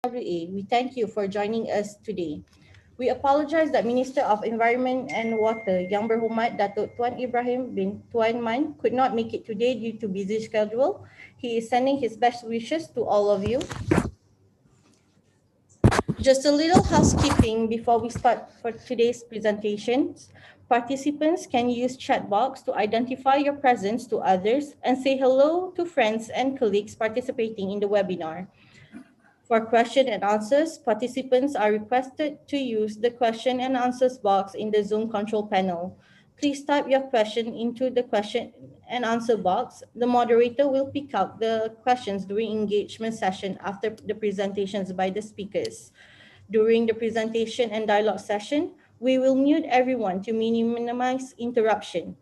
MWA, we thank you for joining us today. We apologize that Minister of Environment and Water, Yang Berhormat Datuk Tuan Ibrahim bin Tuan Man, could not make it today due to busy schedule. He is sending his best wishes to all of you. Just a little housekeeping before we start for today's presentations. Participants can use chat box to identify your presence to others and say hello to friends and colleagues participating in the webinar. For question and answers, participants are requested to use the question and answers box in the Zoom control panel. Please type your question into the question and answer box. The moderator will pick out the questions during engagement session after the presentations by the speakers. During the presentation and dialogue session, we will mute everyone to minimize interruption.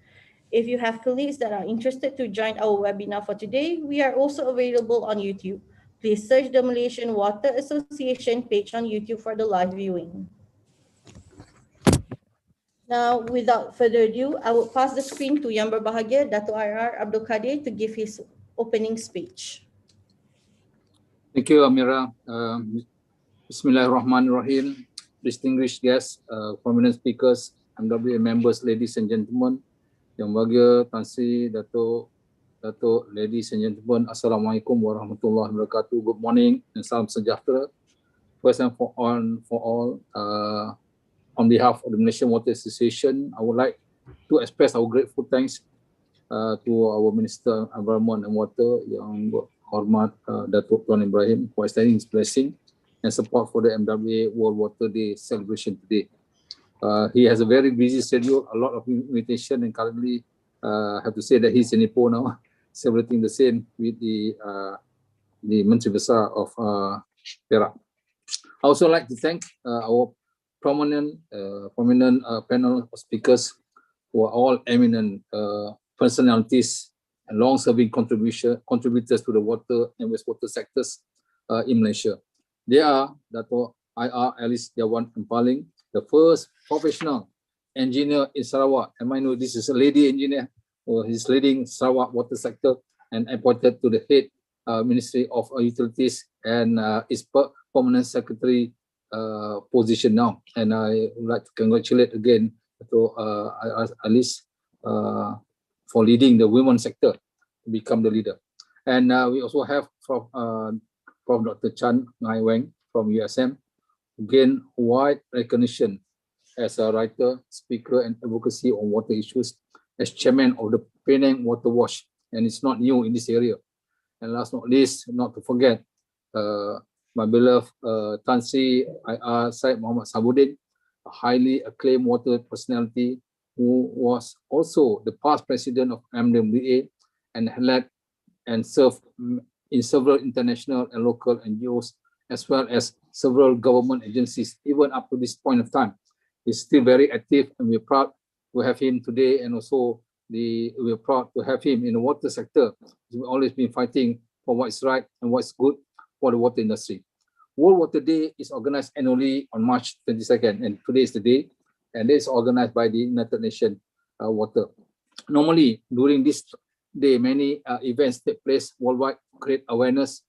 If you have colleagues that are interested to join our webinar for today, we are also available on YouTube. Please search the Malaysian Water Association page on YouTube for the live viewing. Now, without further ado, I will pass the screen to Yang Berbahagia, Dato' IR Abdul Kadir, to give his opening speech. Thank you, Amira. Bismillahirrahmanirrahim. Distinguished guests, prominent speakers, MWA members, ladies and gentlemen, Yang Bahagia, Tan Sri, Dato', ladies and gentlemen, Assalamualaikum warahmatullahi wabarakatuh. Good morning and salam sejahtera. First and for all, on behalf of the Malaysian Water Association, I would like to express our grateful thanks to our Minister of Environment and Water, Yang Hormat Datuk Tuan Ibrahim, for extending his blessing and support for the MWA World Water Day celebration today. He has a very busy schedule, a lot of invitation, and currently I have to say that he's in Ipoh now, celebrating the same with the Menteri Besar of Perak. I also like to thank our prominent panel of speakers who are all eminent personalities and long-serving contributors to the water and wastewater sectors in Malaysia. They are Dato' IR Alice Dewan Empaling, the first professional engineer in Sarawak. And I know this is a lady engineer who is leading Sarawak water sector and appointed to the head Ministry of Utilities and is permanent secretary position now. And I would like to congratulate again to Alice for leading the women sector to become the leader. And we also have Prof. Dr. Chan Ngai Weng from USM, who gained wide recognition as a writer, speaker, and advocacy on water issues as chairman of the Penang Water Watch, and it's not new in this area. And last but not least, not to forget, my beloved Tan Sri IR Syed Muhammad Sabuddin, a highly acclaimed water personality who was also the past president of MWA and led and served in several international and local NGOs, as well as several government agencies, even up to this point of time. He's still very active, and we're proud to have him today, and also we're proud to have him in the water sector. He's always been fighting for what's right and what's good for the water industry. World Water Day is organized annually on March 22nd, and today is the day, and it's organized by the United Nations Water. Normally, during this day, many events take place worldwide to create awareness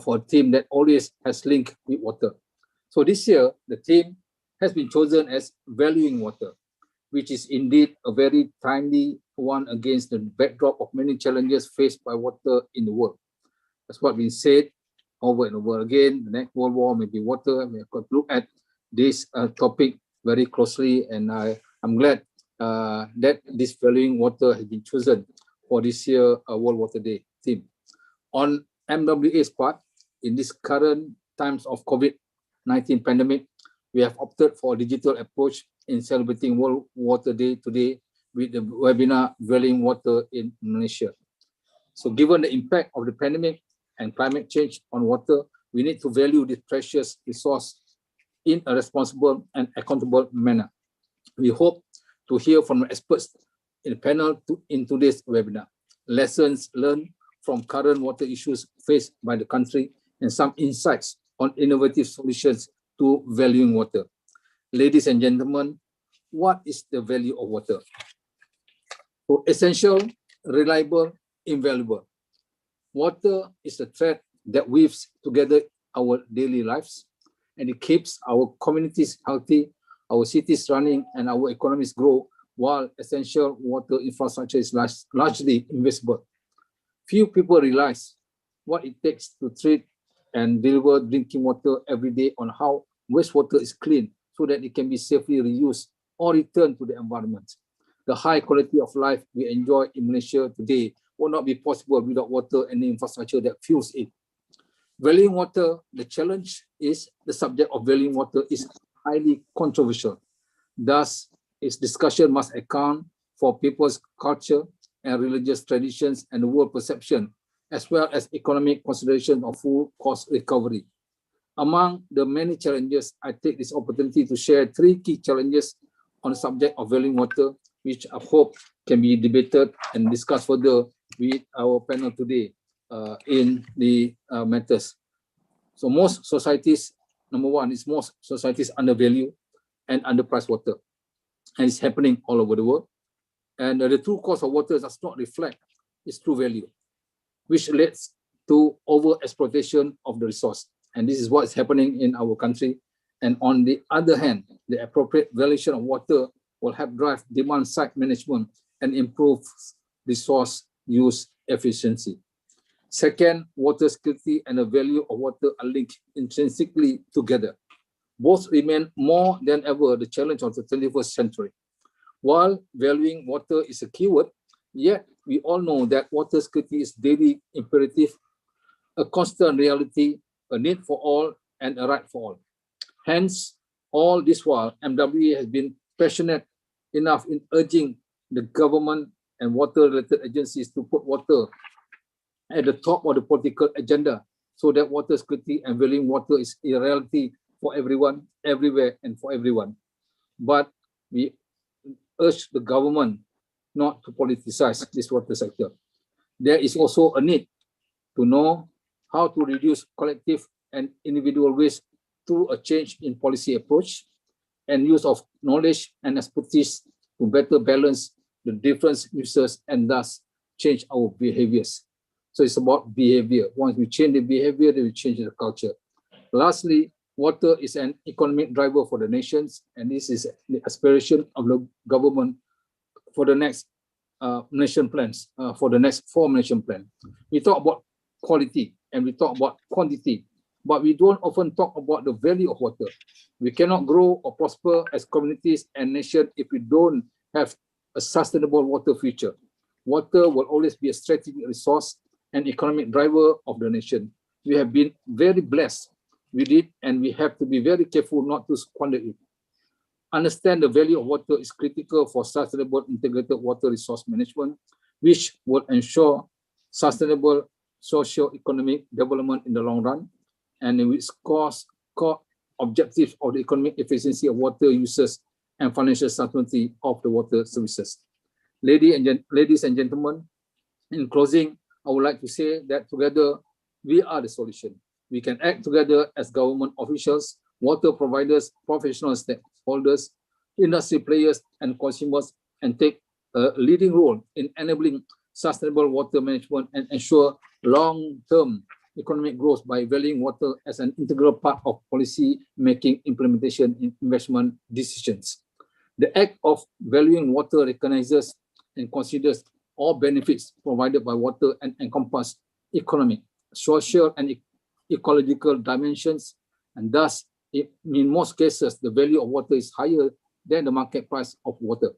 for a theme that always has linked with water. So this year, the theme has been chosen as Valuing Water, which is indeed a very timely one against the backdrop of many challenges faced by water in the world. That's what been said over and over again. The next World War may be water. We have got to look at this topic very closely, and I'm glad that this Valuing Water has been chosen for this year World Water Day theme. On MWA's part, in this current times of COVID-19 pandemic, we have opted for a digital approach in celebrating World Water Day today with the webinar Valuing Water in Malaysia. So given the impact of the pandemic and climate change on water, we need to value this precious resource in a responsible and accountable manner. We hope to hear from the experts in the panel in today's webinar, lessons learned from current water issues faced by the country, and some insights on innovative solutions to valuing water. Ladies and gentlemen, what is the value of water? So essential, reliable, invaluable. Water is the thread that weaves together our daily lives, and it keeps our communities healthy, our cities running, and our economies grow, while essential water infrastructure is largely invisible. Few people realize what it takes to treat and deliver drinking water every day, on how wastewater is cleaned so that it can be safely reused or returned to the environment. The high quality of life we enjoy in Malaysia today would not be possible without water and the infrastructure that fuels it. Valuing water, the challenge is the subject of valuing water is highly controversial. Thus, its discussion must account for people's culture and religious traditions and the world perception, as well as economic consideration of full cost recovery. Among the many challenges, I take this opportunity to share three key challenges on the subject of valuing water, which I hope can be debated and discussed further with our panel today in the matters. So most societies, number one, is most societies undervalue and underprice water, and it's happening all over the world. And the true cost of water does not reflect its true value, which leads to over exploitation of the resource. And this is what is happening in our country. And on the other hand, the appropriate valuation of water will help drive demand side management and improve resource use efficiency. Second, water security and the value of water are linked intrinsically together. Both remain more than ever the challenge of the 21st century. While valuing water is a keyword, yet we all know that water security is daily imperative, a constant reality, a need for all, and a right for all. Hence, all this while, MWA has been passionate enough in urging the government and water-related agencies to put water at the top of the political agenda, so that water security and valuing water is a reality for everyone, everywhere, and for everyone. But we urge the government not to politicize this water sector. There is also a need to know how to reduce collective and individual waste through a change in policy approach and use of knowledge and expertise to better balance the different uses and thus change our behaviors. So it's about behavior. Once we change the behavior, then we change the culture. Lastly, water is an economic driver for the nations, and this is the aspiration of the government for the next nation plans, for the next 4 nation plan. We talk about quality and we talk about quantity, but we don't often talk about the value of water. We cannot grow or prosper as communities and nations if we don't have a sustainable water future. Water will always be a strategic resource and economic driver of the nation. We have been very blessed with it, and we have to be very careful not to squander it. Understand the value of water is critical for sustainable integrated water resource management, which will ensure sustainable socio-economic development in the long run, and which core objectives of the economic efficiency of water users and financial sustainability of the water services. Ladies and gentlemen, in closing, I would like to say that together we are the solution. We can act together as government officials, water providers, professional stakeholders, industry players, and consumers, and take a leading role in enabling sustainable water management and ensure long-term economic growth by valuing water as an integral part of policy making, implementation, and investment decisions. The act of valuing water recognizes and considers all benefits provided by water and encompass economic, social, and ecological dimensions, and thus, in most cases, the value of water is higher than the market price of water.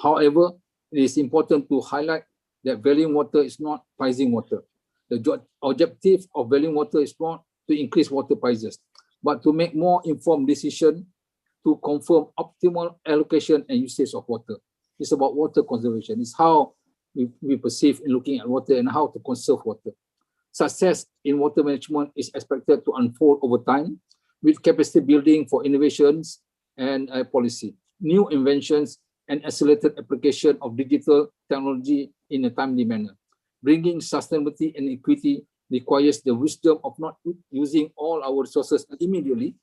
However, it is important to highlight that valuing water is not pricing water. The objective of valuing water is not to increase water prices, but to make more informed decisions to confirm optimal allocation and usage of water. It's about water conservation. It's how we perceive in looking at water and how to conserve water. Success in water management is expected to unfold over time with capacity building for innovations and policy, new inventions, and accelerated application of digital technology in a timely manner. Bringing sustainability and equity requires the wisdom of not using all our resources immediately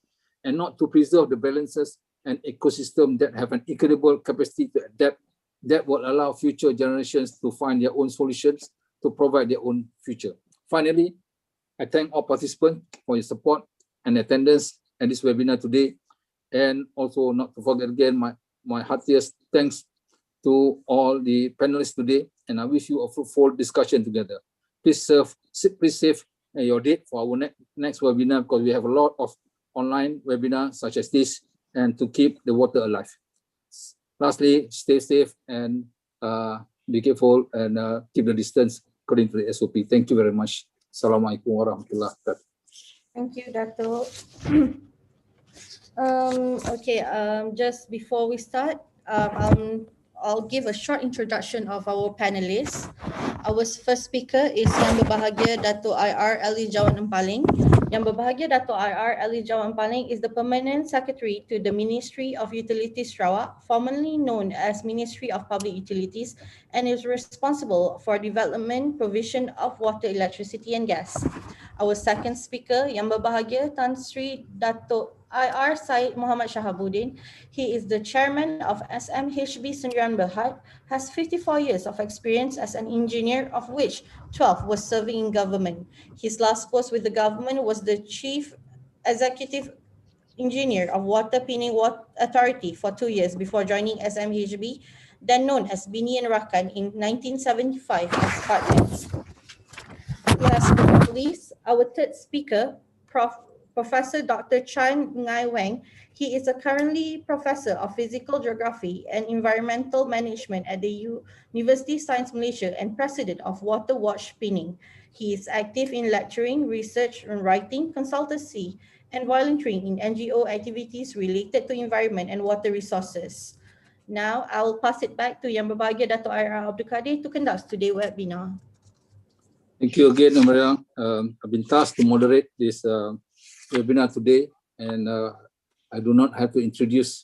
and not to preserve the balances and ecosystem that have an equitable capacity to adapt that will allow future generations to find their own solutions to provide their own future. Finally, I thank all participants for your support and attendance at this webinar today. And also not to forget again, my heartiest thanks to all the panelists today. And I wish you a fruitful discussion together. Please save your date for our next webinar, because we have a lot of online webinars such as this, and to keep the water alive. Lastly, stay safe and be careful and keep the distance according to the SOP. Thank you very much. Assalamualaikum warahmatullahi wabarakatuh. Thank you, Dato'. Okay, just before we start, I'll give a short introduction of our panelists. Our first speaker is Yang Berbahagia Dato' IR Ali Jawan Empaling. Yang Berbahagia Dato' IR Ali Jawan Empaling is the Permanent Secretary to the Ministry of Utilities Sarawak, formerly known as Ministry of Public Utilities, and is responsible for development, provision of water, electricity and gas. Our second speaker, Yang Berbahagia Tan Sri Dato' IR Syed Muhammad Shahabuddin. He is the chairman of SMHB Sendirian Berhad, has 54 years of experience as an engineer, of which 12 was serving in government. His last post with the government was the Chief Executive Engineer of Water Pening Water Authority for 2 years before joining SMHB, then known as Bini and Rakan, in 1975 as partners. Last but not least, our third speaker, Professor Dr. Chan Ngai Wang. He is a currently Professor of Physical Geography and Environmental Management at the University of Science Malaysia and President of Water Watch Pening. He is active in lecturing, research and writing, consultancy, and volunteering in NGO activities related to environment and water resources. Now, I will pass it back to Yang Berbahagia Dato' IR Abdul Kadir to conduct today's webinar. Thank you again, Amaria. I've been tasked to moderate this webinar today, and I do not have to introduce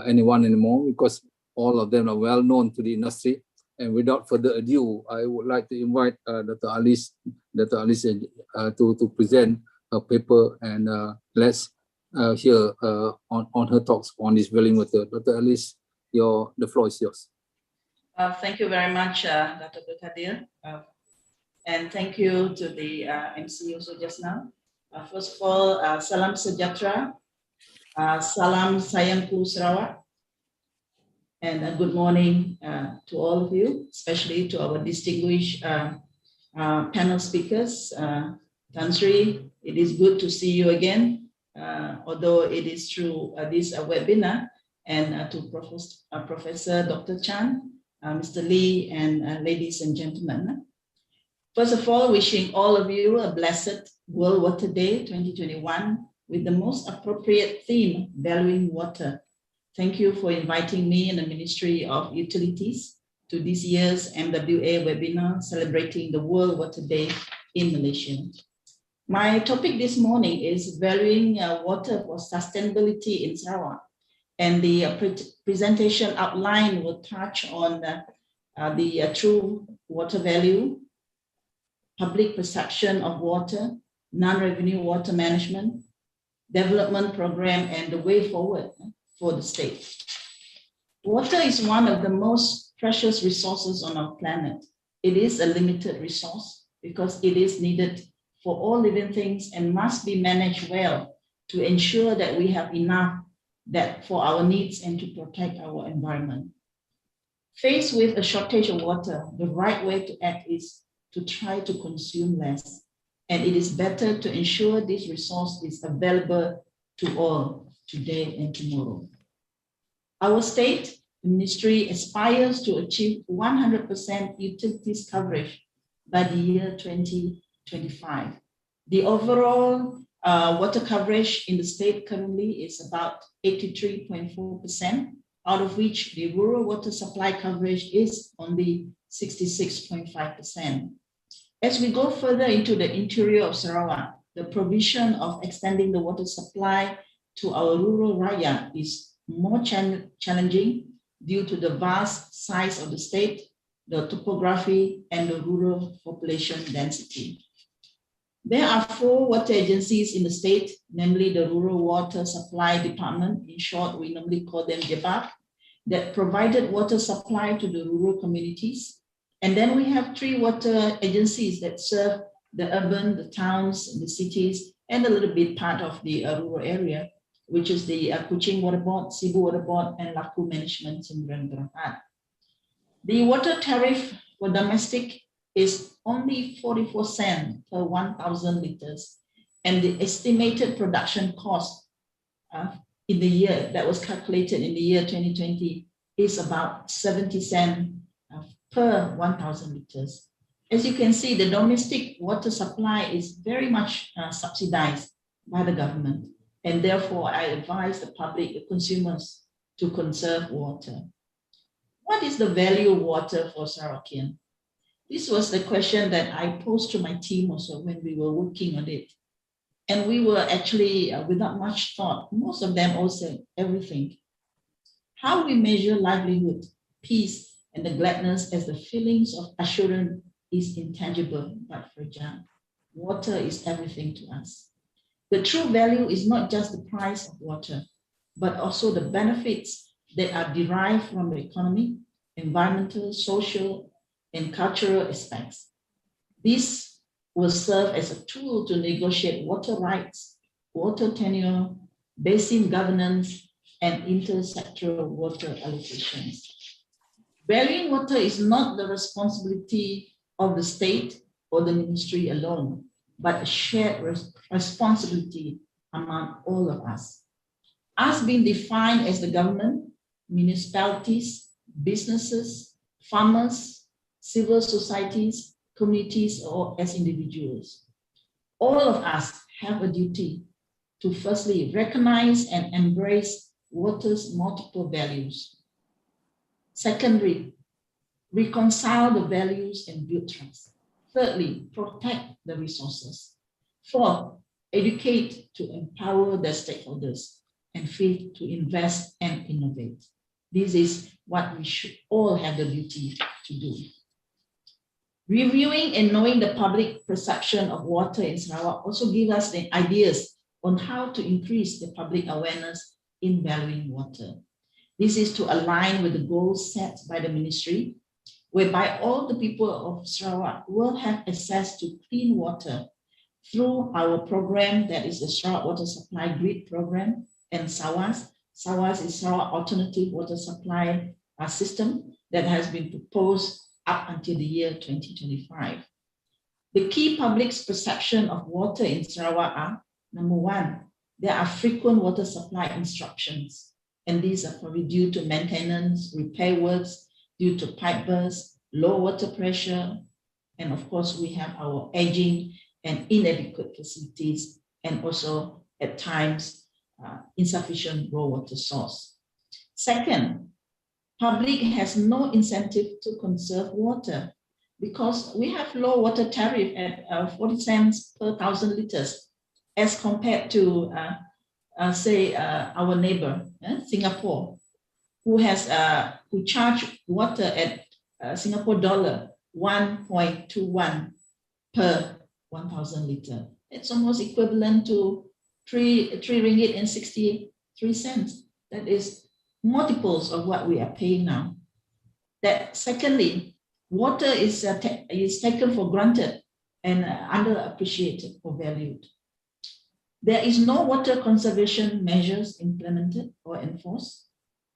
anyone anymore, because all of them are well known to the industry. And without further ado, I would like to invite Dr. Alice to present her paper, and let's hear on her talks on this valuing water. Dr. Alice, the floor is yours. Thank you very much, Dr. Kadir. And thank you to the MC also just now. First of all, salam sejahtera, salam sayangku Sarawak, and good morning to all of you, especially to our distinguished panel speakers. Tan Sri, it is good to see you again, although it is through this webinar, and to Professor Dr. Chan, Mr. Lee, and ladies and gentlemen. First of all, wishing all of you a blessed World Water Day 2021 with the most appropriate theme, valuing water. Thank you for inviting me and the Ministry of Utilities to this year's MWA webinar celebrating the World Water Day in Malaysia. My topic this morning is valuing water for sustainability in Sarawak. And the presentation outline will touch on the true water value, public perception of water, non-revenue water management, development program, and the way forward for the state. Water is one of the most precious resources on our planet. It is a limited resource because it is needed for all living things and must be managed well to ensure that we have enough for our needs and to protect our environment. Faced with a shortage of water, the right way to act is to try to consume less. And it is better to ensure this resource is available to all today and tomorrow. Our state ministry aspires to achieve 100% utilities coverage by the year 2025. The overall water coverage in the state currently is about 83.4%, out of which the rural water supply coverage is only 66.5%. As we go further into the interior of Sarawak, the provision of extending the water supply to our rural rakyat is more challenging due to the vast size of the state, the topography, and the rural population density. There are 4 water agencies in the state, namely the Rural Water Supply Department, in short, we normally call them JEBAP, that provided water supply to the rural communities. And then we have 3 water agencies that serve the urban, the towns, the cities, and a little bit part of the rural area, which is the Kuching Water Board, Sibu Water Board, and Laku Management in Berhad. The water tariff for domestic is only 44 cents per 1,000 liters, and the estimated production cost in the year that was calculated in the year 2020 is about 70 cents per 1,000 liters. As you can see, the domestic water supply is very much subsidized by the government, and therefore I advise the public, the consumers, to conserve water. What is the value of water for Sarawakian? This was the question that I posed to my team also when we were working on it. And we were actually, without much thought, most of them also everything. How we measure livelihood, peace, and the gladness as the feelings of assurance is intangible but fragile. Water is everything to us. The true value is not just the price of water, but also the benefits that are derived from the economy, environmental, social, and cultural aspects. This will serve as a tool to negotiate water rights, water tenure, basin governance, and intersectoral water allocations. Valuing water is not the responsibility of the state or the ministry alone, but a shared responsibility among all of us. Us being defined as the government, municipalities, businesses, farmers, civil societies, communities, or as individuals. All of us have a duty to firstly recognize and embrace water's multiple values. Secondly, reconcile the values and build trust. Thirdly, protect the resources. Fourth, educate to empower the stakeholders. And fifth, to invest and innovate. This is what we should all have the duty to do. Reviewing and knowing the public perception of water in Sarawak also give us the ideas on how to increase the public awareness in valuing water. This is to align with the goals set by the ministry, whereby all the people of Sarawak will have access to clean water through our program, that is the Sarawak Water Supply Grid Program, and SAWAS. SAWAS is Sarawak Alternative Water Supply System that has been proposed up until the year 2025. The key public's perception of water in Sarawak are, number one, there are frequent water supply instructions, and these are probably due to maintenance, repair works, due to pipe bursts, low water pressure, and of course we have our aging and inadequate facilities, and also at times insufficient raw water source. Second, public has no incentive to conserve water because we have low water tariff at 40 cents per 1,000 liters as compared to, say, our neighbor, Singapore, who charge water at Singapore dollar 1.21 per 1,000 liter. It's almost equivalent to 3 ringgit and 63 cents. That is multiples of what we are paying now. That secondly, water is taken for granted and underappreciated or valued. There is no water conservation measures implemented or enforced.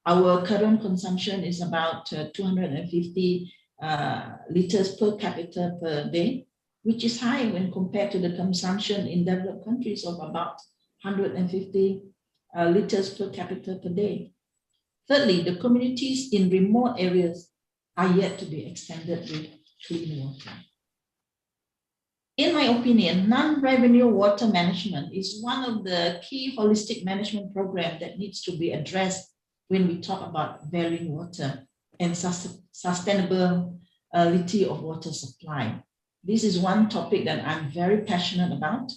Our current consumption is about 250 liters per capita per day, which is high when compared to the consumption in developed countries of about 150 liters per capita per day. Thirdly, the communities in remote areas are yet to be extended with clean water. In my opinion, non-revenue water management is one of the key holistic management programs that needs to be addressed when we talk about valuing water and sustainability of water supply. This is one topic that I'm very passionate about.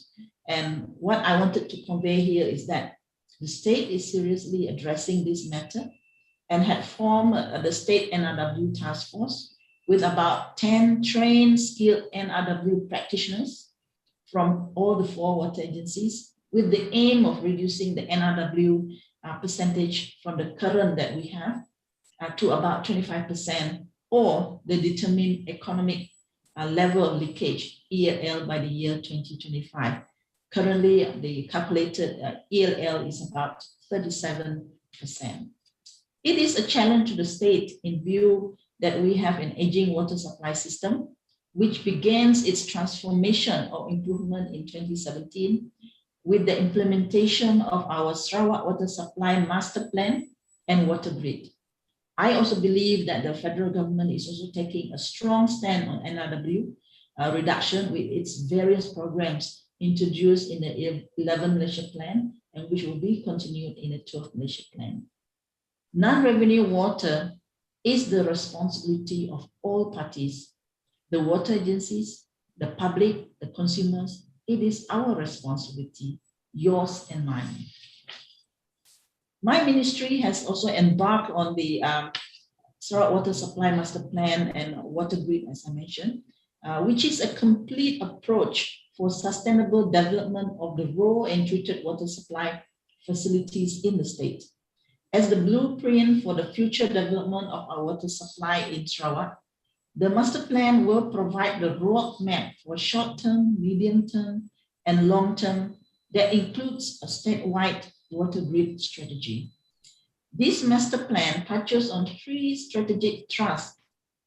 And what I wanted to convey here is that the state is seriously addressing this matter and had formed the State NRW Task Force with about 10 trained, skilled NRW practitioners from all the 4 water agencies with the aim of reducing the NRW percentage from the current that we have to about 25% or the determined economic level of leakage, ELL, by the year 2025. Currently, the calculated ELL is about 37%. It is a challenge to the state in view that we have an aging water supply system, which begins its transformation or improvement in 2017 with the implementation of our Sarawak Water Supply Master Plan and Water Grid. I also believe that the federal government is also taking a strong stand on NRW reduction with its various programs introduced in the 11 Malaysia Plan and which will be continued in the 12 Malaysia Plan. Non-revenue water is the responsibility of all parties, the water agencies, the public, the consumers. It is our responsibility, yours and mine. My ministry has also embarked on the Sarawak Water Supply Master Plan and Water Grid, as I mentioned, which is a complete approach for sustainable development of the raw and treated water supply facilities in the state. As the blueprint for the future development of our water supply in Sarawak, the master plan will provide the roadmap for short-term, medium-term, and long-term that includes a statewide water grid strategy. This master plan touches on 3 strategic thrusts,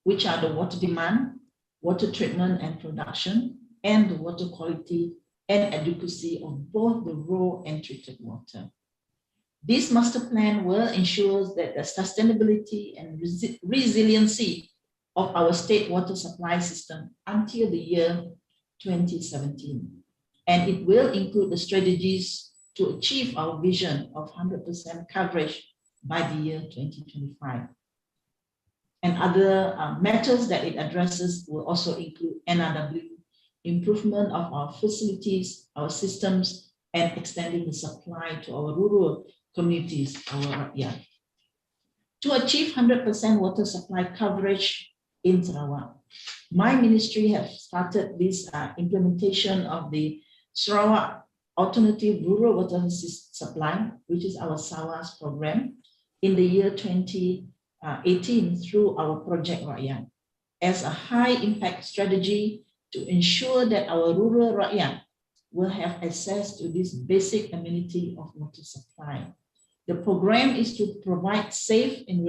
which are the water demand, water treatment and production, and the water quality and adequacy of both the raw and treated water. This master plan will ensure that the sustainability and resiliency of our state water supply system until the year 2017. And it will include the strategies to achieve our vision of 100% coverage by the year 2025. And other matters that it addresses will also include NRW, improvement of our facilities, our systems, and extending the supply to our rural communities, our rakyat. To achieve 100% water supply coverage in Sarawak, my ministry has started this implementation of the Sarawak Alternative Rural Water Supply, which is our SAWAS program, in the year 2018 through our Project Rakyat, as a high impact strategy to ensure that our rural rakyat will have access to this basic amenity of water supply. The program is to provide safe and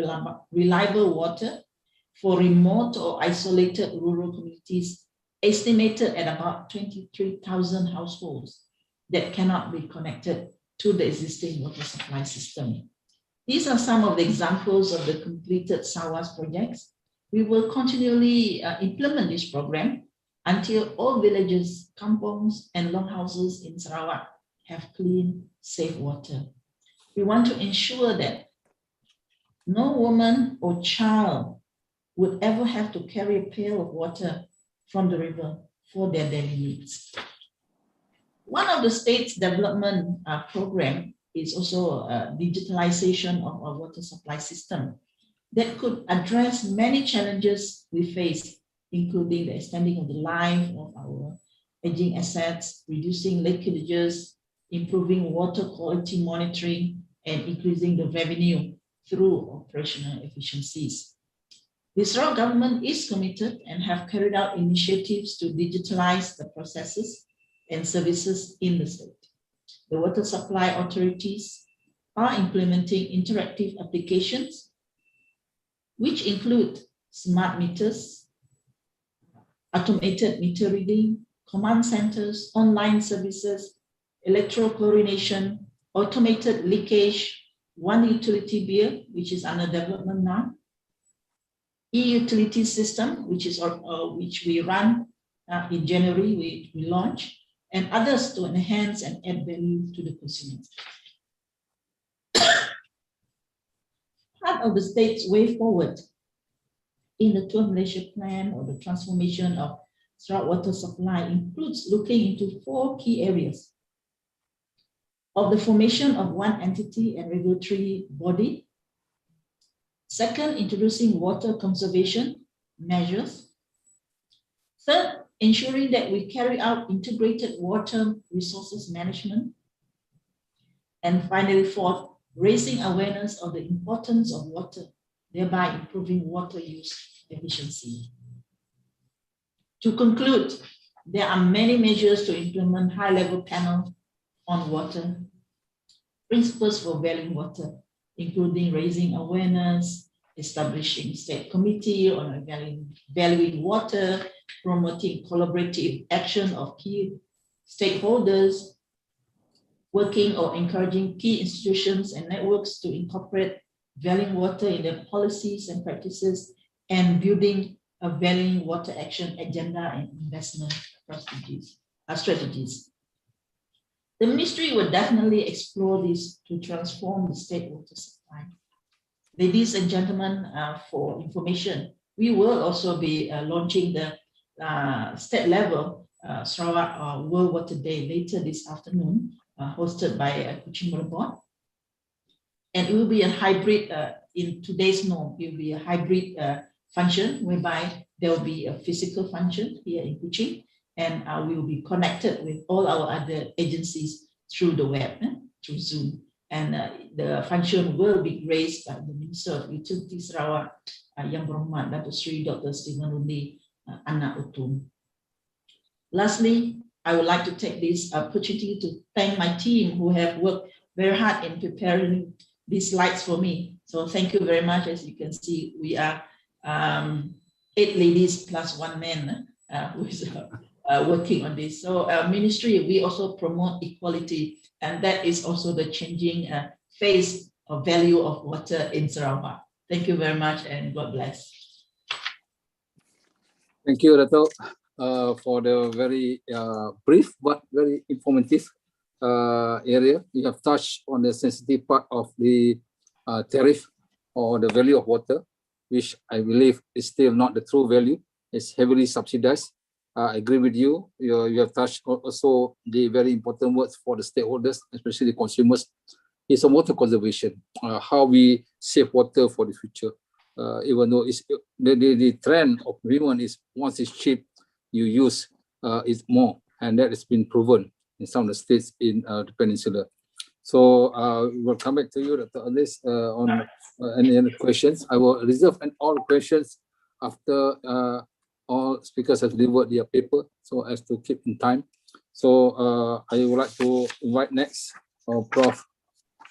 reliable water for remote or isolated rural communities, estimated at about 23,000 households that cannot be connected to the existing water supply system. These are some of the examples of the completed SAWAS projects. We will continually implement this program until all villages, kampongs, and longhouses in Sarawak have clean, safe water. We want to ensure that no woman or child would ever have to carry a pail of water from the river for their daily needs. One of the state's development program is also digitalization of our water supply system that could address many challenges we face, including the extending of the life of our aging assets, reducing leakages, improving water quality monitoring, and increasing the revenue through operational efficiencies. The Sarawak government is committed and have carried out initiatives to digitalize the processes and services in the state. The water supply authorities are implementing interactive applications, which include smart meters, automated meter reading, command centers, online services, electrochlorination, automated leakage, one utility bill, which is under development now, e-utility system, which we run in January, we launched, and others to enhance and add value to the consumers. Part of the state's way forward in the 12 Malaysia Plan or the transformation of Sarawak water supply includes looking into 4 key areas of the formation of one entity and regulatory body. Second, introducing water conservation measures. Third, ensuring that we carry out integrated water resources management. And finally, fourth, raising awareness of the importance of water, thereby improving water use efficiency. To conclude, there are many measures to implement high-level panel on water, principles for valuing water, including raising awareness, establishing state committee on valuing water, promoting collaborative action of key stakeholders, working or encouraging key institutions and networks to incorporate valuing water in their policies and practices, and building a valuing water action agenda and investment strategies. The ministry will definitely explore this to transform the state water supply. Ladies and gentlemen, for information, we will also be launching the state level Sarawak World Water Day later this afternoon, hosted by Kuching Board. And it will be a hybrid, in today's norm, it will be a hybrid function whereby there will be a physical function here in Kuching, and we will be connected with all our other agencies through the web, through Zoom. And the function will be graced by the Minister of Utilities Sarawak, Yang Berhormat Datuk Seri Dr. Stephen Rundi Anak Utum. Lastly, I would like to take this opportunity to thank my team who have worked very hard in preparing these slides for me. So thank you very much. As you can see, we are 8 ladies plus 1 man who is working on this. So ministry, we also promote equality, and that is also the changing face of value of water in Sarawak. Thank you very much, and God bless. Thank you, Dato', for the very brief but very informative area. You have touched on the sensitive part of the tariff or the value of water, which I believe is still not the true value. It's heavily subsidized. I agree with you. You have touched also the very important words for the stakeholders, especially the consumers. It's a water conservation, how we save water for the future. Even though it's, the trend of everyone is once it's cheap, you use it more, and that has been proven in some of the states in the peninsula. So we'll come back to you, Dr. Alice, on any other questions. I will reserve all questions after all speakers have delivered their paper, so as to keep in time. So I would like to invite next Prof.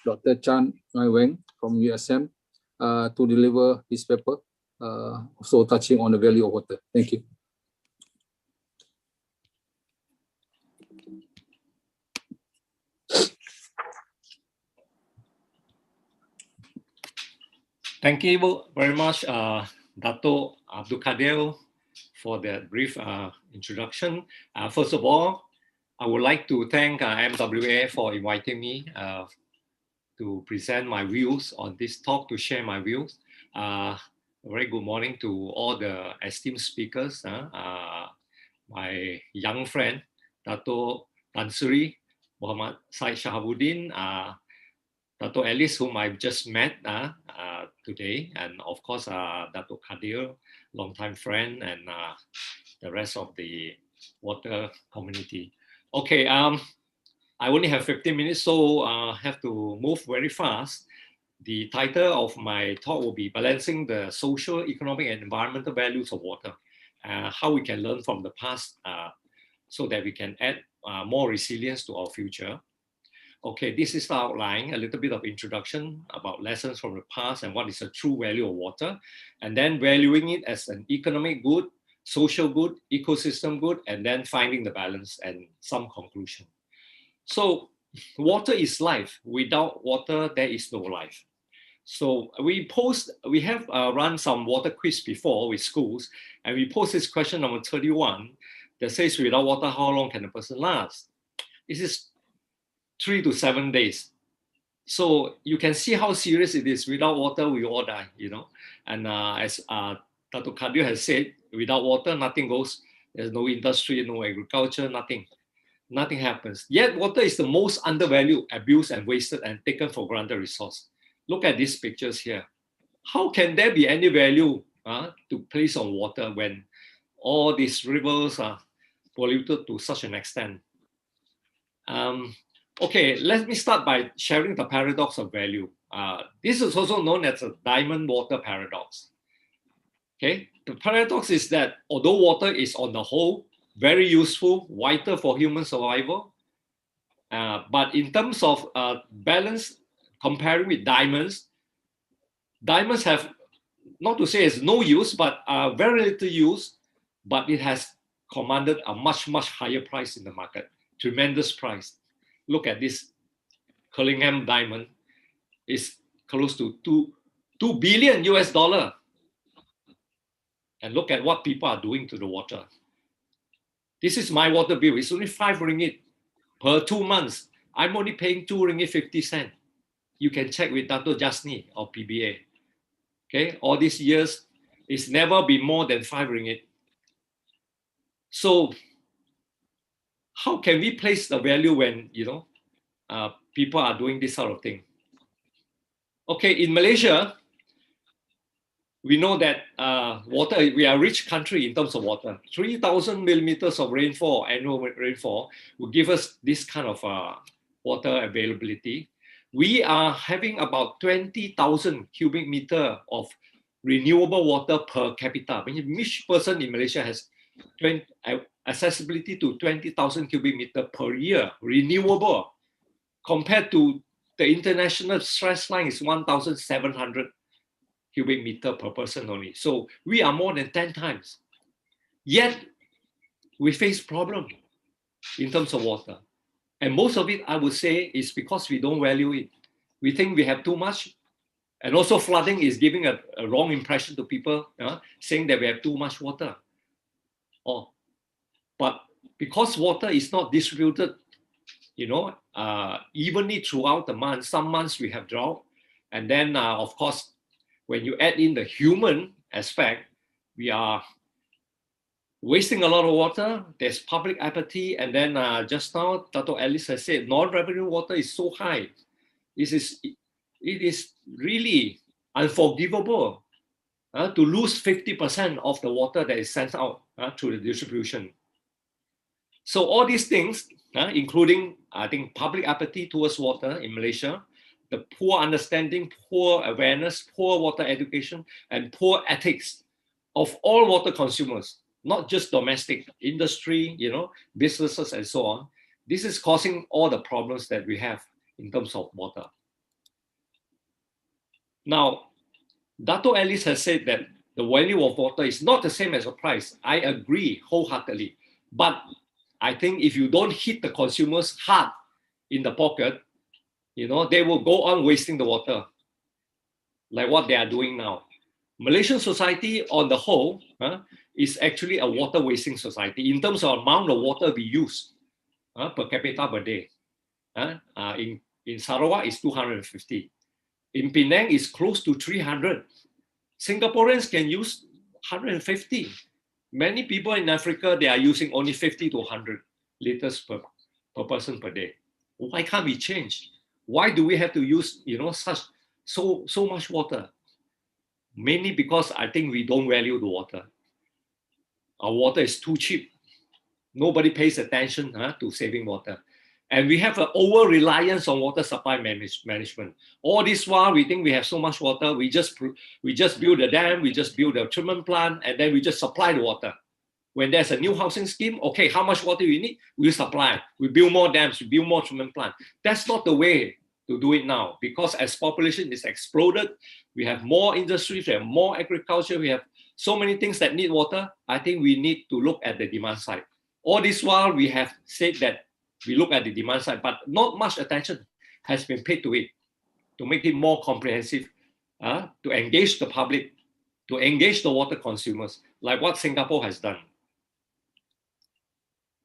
Dr. Chan Mai Weng from USM to deliver his paper, also touching on the value of water. Thank you. Thank you very much, Dato' Abdul Kadir, for that brief introduction. First of all, I would like to thank MWA for inviting me to present my views on this talk, to share my views. A very good morning to all the esteemed speakers. My young friend, Dato' Tan Sri Muhammad Said Shahabuddin, Dato' Alice, whom I've just met today, and of course, Dato' Kadir, longtime friend, and the rest of the water community. Okay, I only have 15 minutes, so I have to move very fast. The title of my talk will be Balancing the Social, Economic, and Environmental Values of Water, how we can learn from the past so that we can add more resilience to our future. Okay, this is the outline, a little bit of introduction about lessons from the past and what is the true value of water, and then valuing it as an economic good, social good, ecosystem good, and then finding the balance and some conclusion. So water is life. Without water, there is no life. So we have run some water quiz before with schools, and we posed this question number 31 that says, without water, how long can a person last? This is 3 to 7 days. So you can see how serious it is. Without water, we all die, you know. And as Dato' Kadir has said, without water, nothing goes. There's no industry, no agriculture, nothing. Nothing happens. Yet water is the most undervalued, abused, and wasted and taken for granted resource. Look at these pictures here. How can there be any value to place on water when all these rivers are polluted to such an extent? Okay, let me start by sharing the paradox of value. This is also known as a diamond water paradox. Okay, the paradox is that although water is on the whole very useful, vital for human survival, but in terms of balance, comparing with diamonds, diamonds have, not to say it's no use, but very little use, but it has commanded a much, much higher price in the market, tremendous price. Look at this Cullingham diamond, is close to 2 billion US dollar. And look at what people are doing to the water. This is my water bill. It's only 5 ringgit per 2 months. I'm only paying 2 ringgit 50 cents. You can check with Dato Jasni or PBA. Okay, all these years, it's never been more than 5 ringgit. So how can we place the value when, people are doing this sort of thing? Okay, in Malaysia, we know that water, we are a rich country in terms of water. 3,000 millimeters of rainfall, annual rainfall, will give us this kind of water availability. We are having about 20,000 cubic meter of renewable water per capita. I mean, each person in Malaysia has accessibility to 20,000 cubic meter per year, renewable, compared to the international stress line is 1,700 cubic meter per person only. So we are more than 10 times. Yet we face problem in terms of water. And most of it, I would say, is because we don't value it. We think we have too much. And also flooding is giving a wrong impression to people, saying that we have too much water. But because water is not distributed, evenly throughout the month, some months we have drought. And then, of course, when you add in the human aspect, we are wasting a lot of water. There's public apathy. And then just now, Dato Alice has said, non-revenue water is so high. It is really unforgivable to lose 50% of the water that is sent out through the distribution. So all these things, including, I think, public apathy towards water in Malaysia, the poor understanding, poor awareness, poor water education, and poor ethics of all water consumers, not just domestic industry, businesses and so on. This is causing all the problems that we have in terms of water. Now, Dato Alice has said that the value of water is not the same as the price. I agree wholeheartedly. But I think if you don't hit the consumers hard in the pocket, they will go on wasting the water, like what they are doing now. Malaysian society on the whole is actually a water wasting society in terms of amount of water we use per capita per day. In Sarawak, it's 250. In Penang, it's close to 300. Singaporeans can use 150. Many people in Africa, they are using only 50 to 100 liters per person per day. Why can't we change? Why do we have to use, so much water? Mainly because I think we don't value the water. Our water is too cheap. Nobody pays attention to saving water. And we have an over-reliance on water supply management. All this while, we think we have so much water, we just build a dam, we just build a treatment plant, and then we just supply the water. When there's a new housing scheme, okay, how much water we need? We supply. We build more dams, we build more treatment plants. That's not the way to do it now, because as population is exploded, we have more industries, we have more agriculture, we have so many things that need water. I think we need to look at the demand side. All this while, we have said that we look at the demand side, but not much attention has been paid to it, to make it more comprehensive, to engage the public, to engage the water consumers, like what Singapore has done.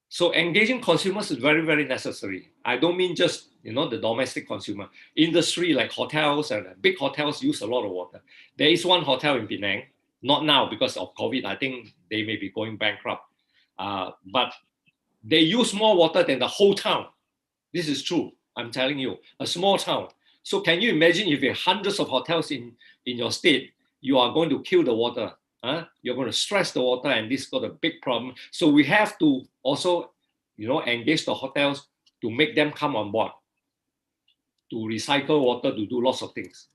So engaging consumers is very, very necessary. I don't mean just the domestic consumer. Industry like hotels and big hotels use a lot of water. There is one hotel in Penang, not now because of COVID. I think they may be going bankrupt. But they use more water than the whole town. This is true. I'm telling you, a small town. So can you imagine if you have hundreds of hotels in your state, you are going to kill the water. You're going to stress the water, and this got a big problem. So we have to also, engage the hotels to make them come on board, to recycle water, to do lots of things.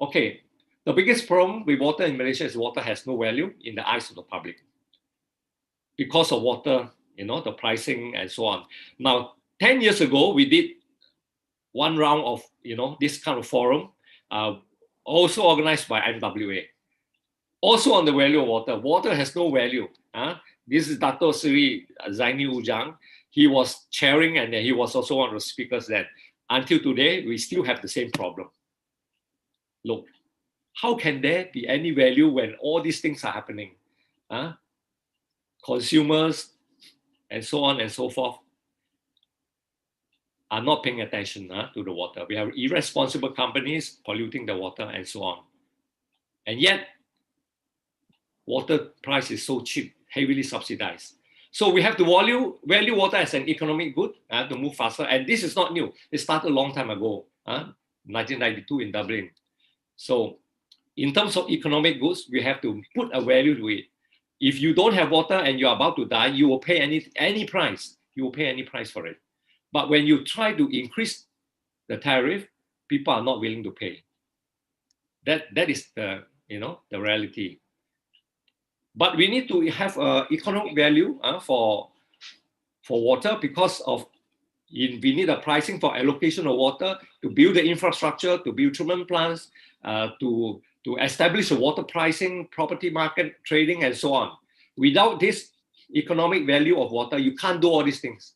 Okay, The biggest problem with water in Malaysia is water has no value in the eyes of the public because of water, the pricing and so on. Now, 10 years ago, we did one round of, this kind of forum, also organized by MWA. Also on the value of water. Water has no value. This is Dato Sri Zaini Ujang. He was chairing and he was also one of the speakers that until today, we still have the same problem. Look, how can there be any value when all these things are happening? Consumers and so on and so forth are not paying attention to the water. We have irresponsible companies polluting the water and so on. And yet, water price is so cheap, heavily subsidized. So we have to value water as an economic good to move faster. And this is not new. It started a long time ago, 1992 in Dublin. So in terms of economic goods, we have to put a value to it. If you don't have water and you're about to die, you will pay any price. You will pay any price for it. But when you try to increase the tariff, people are not willing to pay. That is the reality. But we need to have economic value for water because of we need a pricing for allocation of water to build the infrastructure, to build treatment plants, to establish a water pricing, property market, trading, and so on. Without this economic value of water, you can't do all these things.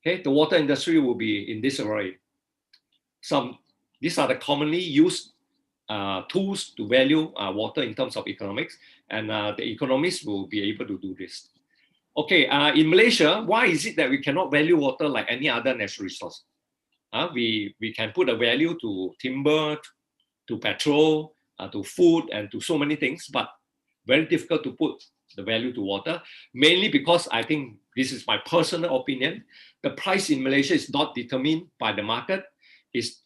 Okay, the water industry will be in disarray. These are the commonly used tools to value water in terms of economics, and the economists will be able to do this. Okay, in Malaysia, why is it that we cannot value water like any other natural resource? We can put a value to timber, to petrol, to food, and to so many things, but very difficult to put the value to water, mainly because I think this is my personal opinion. The price in Malaysia is not determined by the market, it's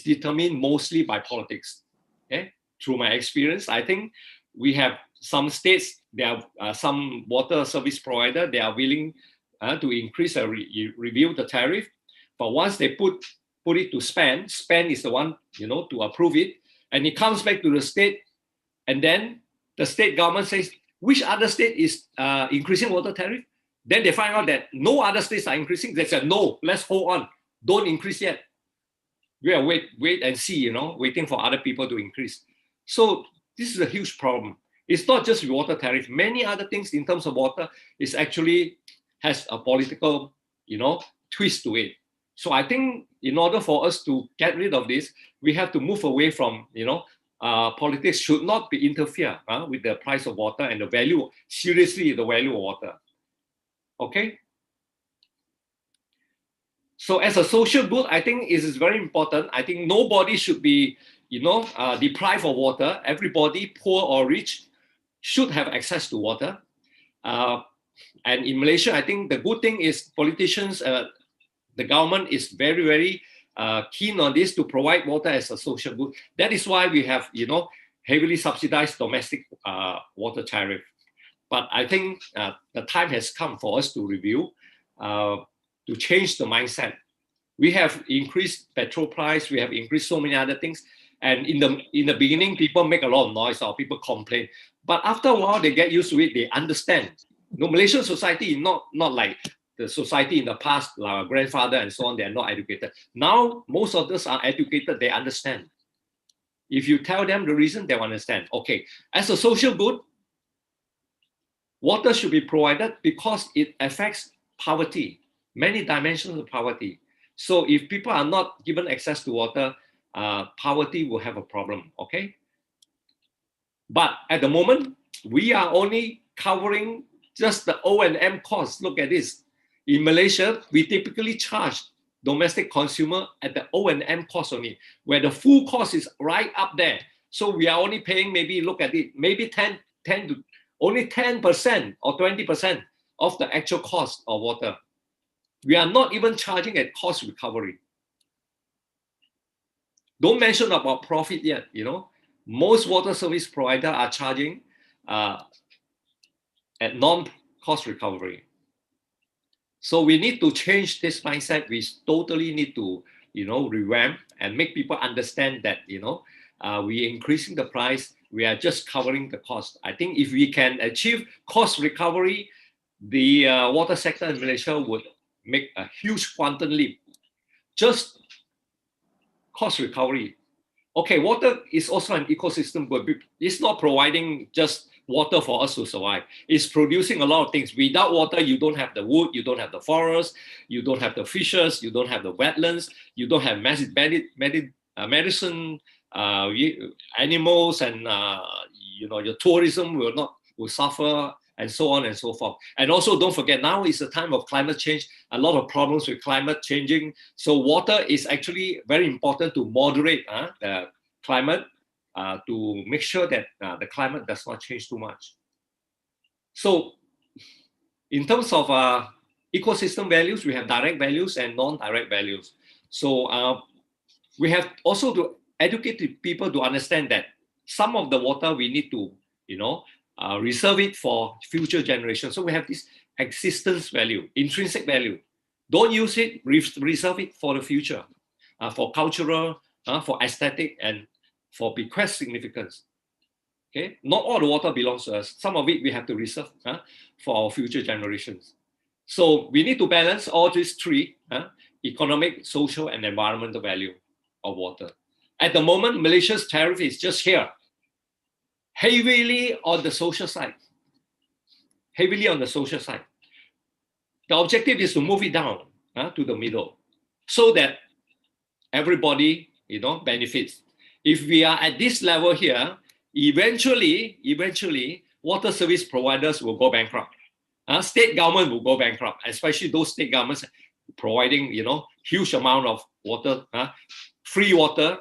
determined mostly by politics. Okay? Through my experience, I think we have some states, there are some water service provider, they are willing to increase or review the tariff, but once they put it to spend is the one to approve it, and it comes back to the state, and then the state government says, which other state is increasing water tariff? Then they find out that no other states are increasing. They said, no, let's hold on, don't increase yet. We are wait and see, waiting for other people to increase. So this is a huge problem. It's not just water tariff. Many other things in terms of water is actually has a political, twist to it. So I think in order for us to get rid of this, we have to move away from, politics should not be interfere with the price of water and the value, seriously, the value of water. Okay? So as a social good, I think it is very important. I think nobody should be, deprived of water. Everybody, poor or rich, should have access to water. And in Malaysia, I think the good thing is politicians, the government is very, very keen on this to provide water as a social good. That is why we have, heavily subsidized domestic water tariff. But I think the time has come for us to review, to change the mindset. We have increased petrol price, we have increased so many other things. And in the beginning, people make a lot of noise or people complain. But after a while, they get used to it, they understand. Malaysian society is not like the society in the past, like our grandfather and so on, they are not educated. Now, most of us are educated, they understand. If you tell them the reason, they will understand. Okay, as a social good, water should be provided because it affects poverty, many dimensions of poverty. So if people are not given access to water, poverty will have a problem, okay? But at the moment, we are only covering just the O&M costs. Look at this. In Malaysia, we typically charge domestic consumer at the O&M cost only, where the full cost is right up there. So we are only paying, maybe look at it, maybe only 10% or 20% of the actual cost of water. We are not even charging at cost recovery. Don't mention about profit yet, Most water service providers are charging at non-cost recovery. So we need to change this mindset. We totally need to, revamp and make people understand that, we increasing the price, we are just covering the cost. I think if we can achieve cost recovery, the water sector in Malaysia would make a huge quantum leap. Just cost recovery. Okay, water is also an ecosystem, but it's not providing just water for us to survive. It's producing a lot of things. Without water, you don't have the wood, you don't have the forest, you don't have the fishes, you don't have the wetlands, you don't have medicine, animals, and your tourism will suffer, and so on and so forth. And also, don't forget, now is the time of climate change. A lot of problems with climate changing. So water is actually very important to moderate the climate, to make sure that the climate does not change too much. So in terms of ecosystem values, we have direct values and non-direct values. So we have also to educate people to understand that some of the water we need to, reserve it for future generations. So we have this existence value, intrinsic value. Don't use it, reserve it for the future, for cultural, for aesthetic, and for bequest significance. Okay, not all the water belongs to us. Some of it we have to reserve for our future generations. So we need to balance all these three, economic, social, and environmental value of water. At the moment, Malaysia's tariff is just here, heavily on the social side. Heavily on the social side. The objective is to move it down to the middle, so that everybody, benefits. If we are at this level here, eventually, water service providers will go bankrupt. State government will go bankrupt, especially those state governments providing, huge amount of water, free water,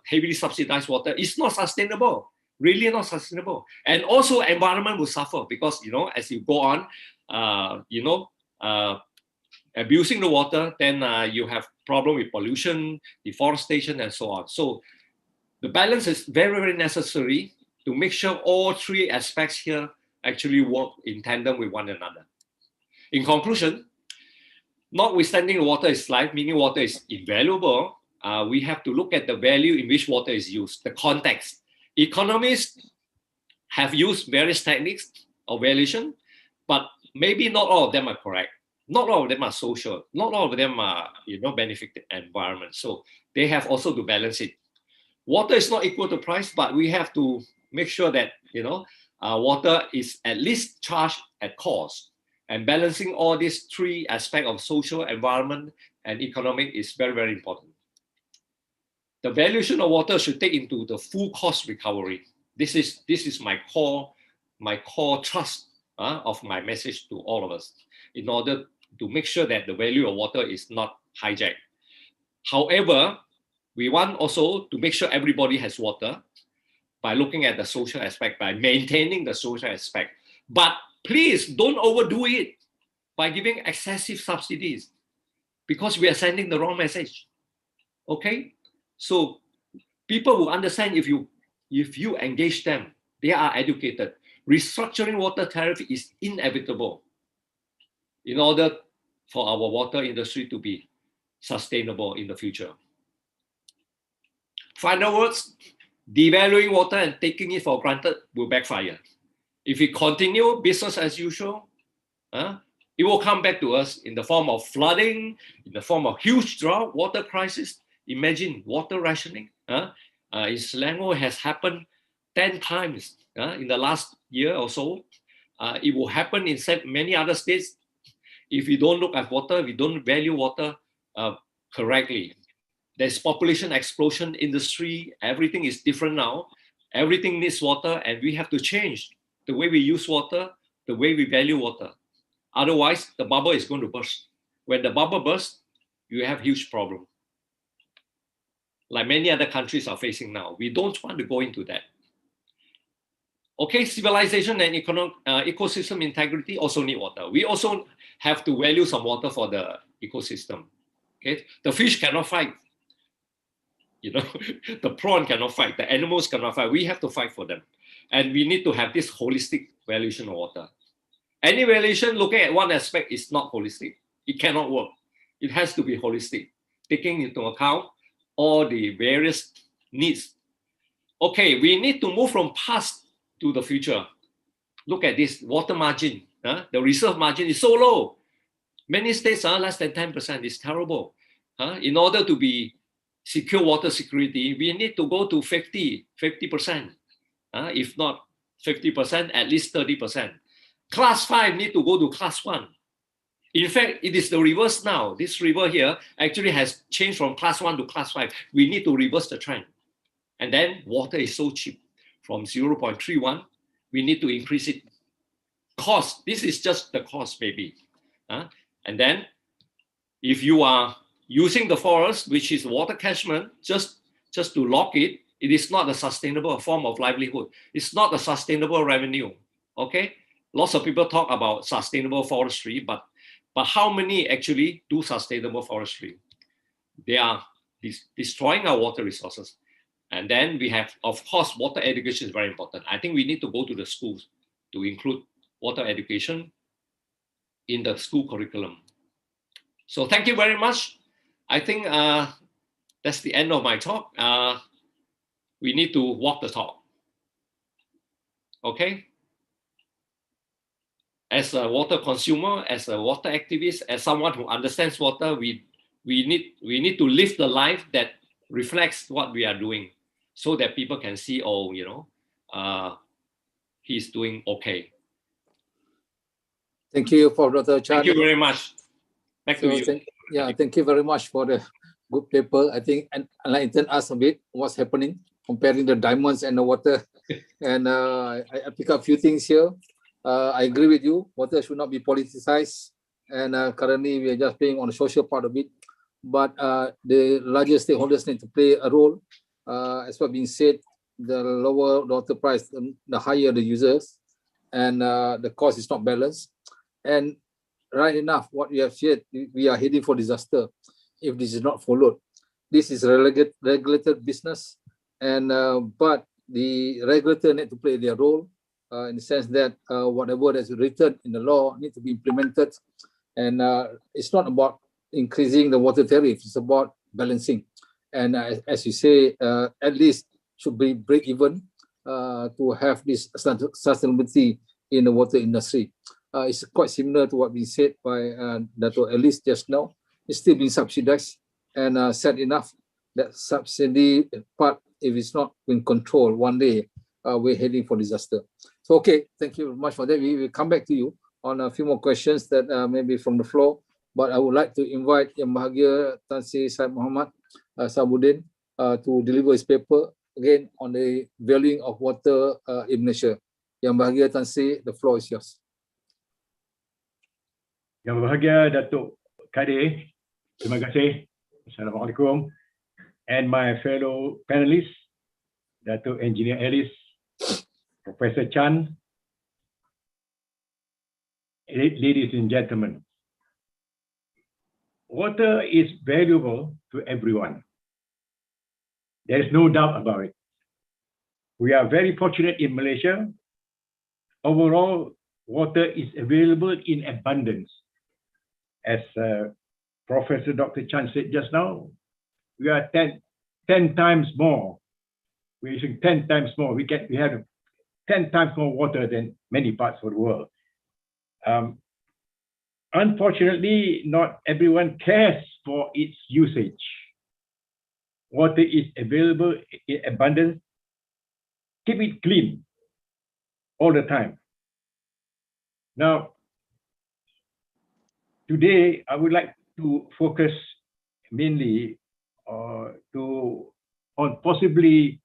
heavily subsidized water. It's not sustainable, really not sustainable. And also environment will suffer because, as you go on, abusing the water, then you have problem with pollution, deforestation, and so on. So the balance is very, very necessary to make sure all three aspects here actually work in tandem with one another. In conclusion, notwithstanding water is life, meaning water is invaluable, we have to look at the value in which water is used, the context. Economists have used various techniques of valuation, but maybe not all of them are correct. Not all of them are social. Not all of them are, benefit the environment. So they have also to balance it. Water is not equal to price, but we have to make sure that, water is at least charged at cost. And balancing all these three aspects of social, environment, and economic is very, very important. The valuation of water should take into the full cost recovery. This is my core trust of my message to all of us, in order to make sure that the value of water is not hijacked. However, we want also to make sure everybody has water by looking at the social aspect, by maintaining the social aspect. But please don't overdo it by giving excessive subsidies, because we are sending the wrong message. Okay? So people will understand if you engage them, they are educated. Restructuring water tariff is inevitable in order for our water industry to be sustainable in the future. Final words, devaluing water and taking it for granted will backfire. If we continue business as usual, it will come back to us in the form of flooding, in the form of huge drought, water crisis. Imagine water rationing. In Selangor has happened 10 times in the last year or so. It will happen in many other states if we don't look at water, we don't value water correctly. There's population explosion, industry, everything is different now. Everything needs water, and we have to change the way we use water, the way we value water. Otherwise, the bubble is going to burst. When the bubble bursts, you have huge problem. Like many other countries are facing now. We don't want to go into that. Okay, civilization and ecosystem integrity also need water. We also have to value some water for the ecosystem. Okay, the fish cannot fight. The prawn cannot fight. The animals cannot fight. We have to fight for them. And we need to have this holistic valuation of water. Any valuation looking at one aspect is not holistic. It cannot work. It has to be holistic, taking into account all the various needs okay, we need to move from past to the future. Look at this water margin. The reserve margin is so low. Many states are less than 10%. It's terrible. In order to be secure water security, we need to go to 50%. If not 50%, at least 30%. Class 5 need to go to class 1. In fact, it is the reverse now. This river here actually has changed from class 1 to class 5. We need to reverse the trend. And then water is so cheap. From 0.31, we need to increase it. Cost, this is just the cost maybe. And then if you are using the forest, which is water catchment, just to lock it, it is not a sustainable form of livelihood. It's not a sustainable revenue, okay? Lots of people talk about sustainable forestry, but how many actually do sustainable forestry? They are destroying our water resources. And then we have, of course, water education is very important. I think we need to go to the schools to include water education in the school curriculum. So thank you very much. I think that's the end of my talk. We need to walk the talk. Okay? As a water consumer, as a water activist, as someone who understands water, we need to live the life that reflects what we are doing, so that people can see, oh, you know, he's doing okay. Thank you for Dr. Chan. Thank you very much. Back to you. Thank you very much for the good paper. I think enlighten us a bit what's happening, comparing the diamonds and the water. And I pick up a few things here. I agree with you. Water should not be politicized. And currently, we are just playing on the social part of it. But the larger stakeholders need to play a role. As what being said, the lower the water price, the higher the users, and the cost is not balanced. And right enough, what we have shared, we are heading for disaster if this is not followed. This is regulated business, and but the regulator need to play their role in the sense that whatever that's written in the law need to be implemented. And it's not about increasing the water tariff, it's about balancing. And as you say, at least should be break even to have this sustainability in the water industry. It's quite similar to what we said by Dato' Alice just now. It's still being subsidized, and sad enough that subsidy part, if it's not in control, one day we're heading for disaster. So, okay, thank you very much for that. We will come back to you on a few more questions that maybe from the floor, but I would like to invite Yang Bahagia Tan Sri Syed Muhammad Sabuddin to deliver his paper again on the valuing of water in Malaysia. Yang Bahagia Tan Sri, the floor is yours. Yang Bahagia Datuk Kadir, terima kasih. Assalamualaikum. And my fellow panelists, Datuk Engineer Alice, Professor Chan, ladies and gentlemen. Water is valuable to everyone. There is no doubt about it. We are very fortunate in Malaysia. Overall, water is available in abundance. As Professor Dr. Chan said just now, we are 10 times more. We're using 10 times more. We have 10 times more water than many parts of the world. Unfortunately, not everyone cares for its usage. Water is available in abundance. Keep it clean all the time. Now, today, I would like to focus mainly on possibly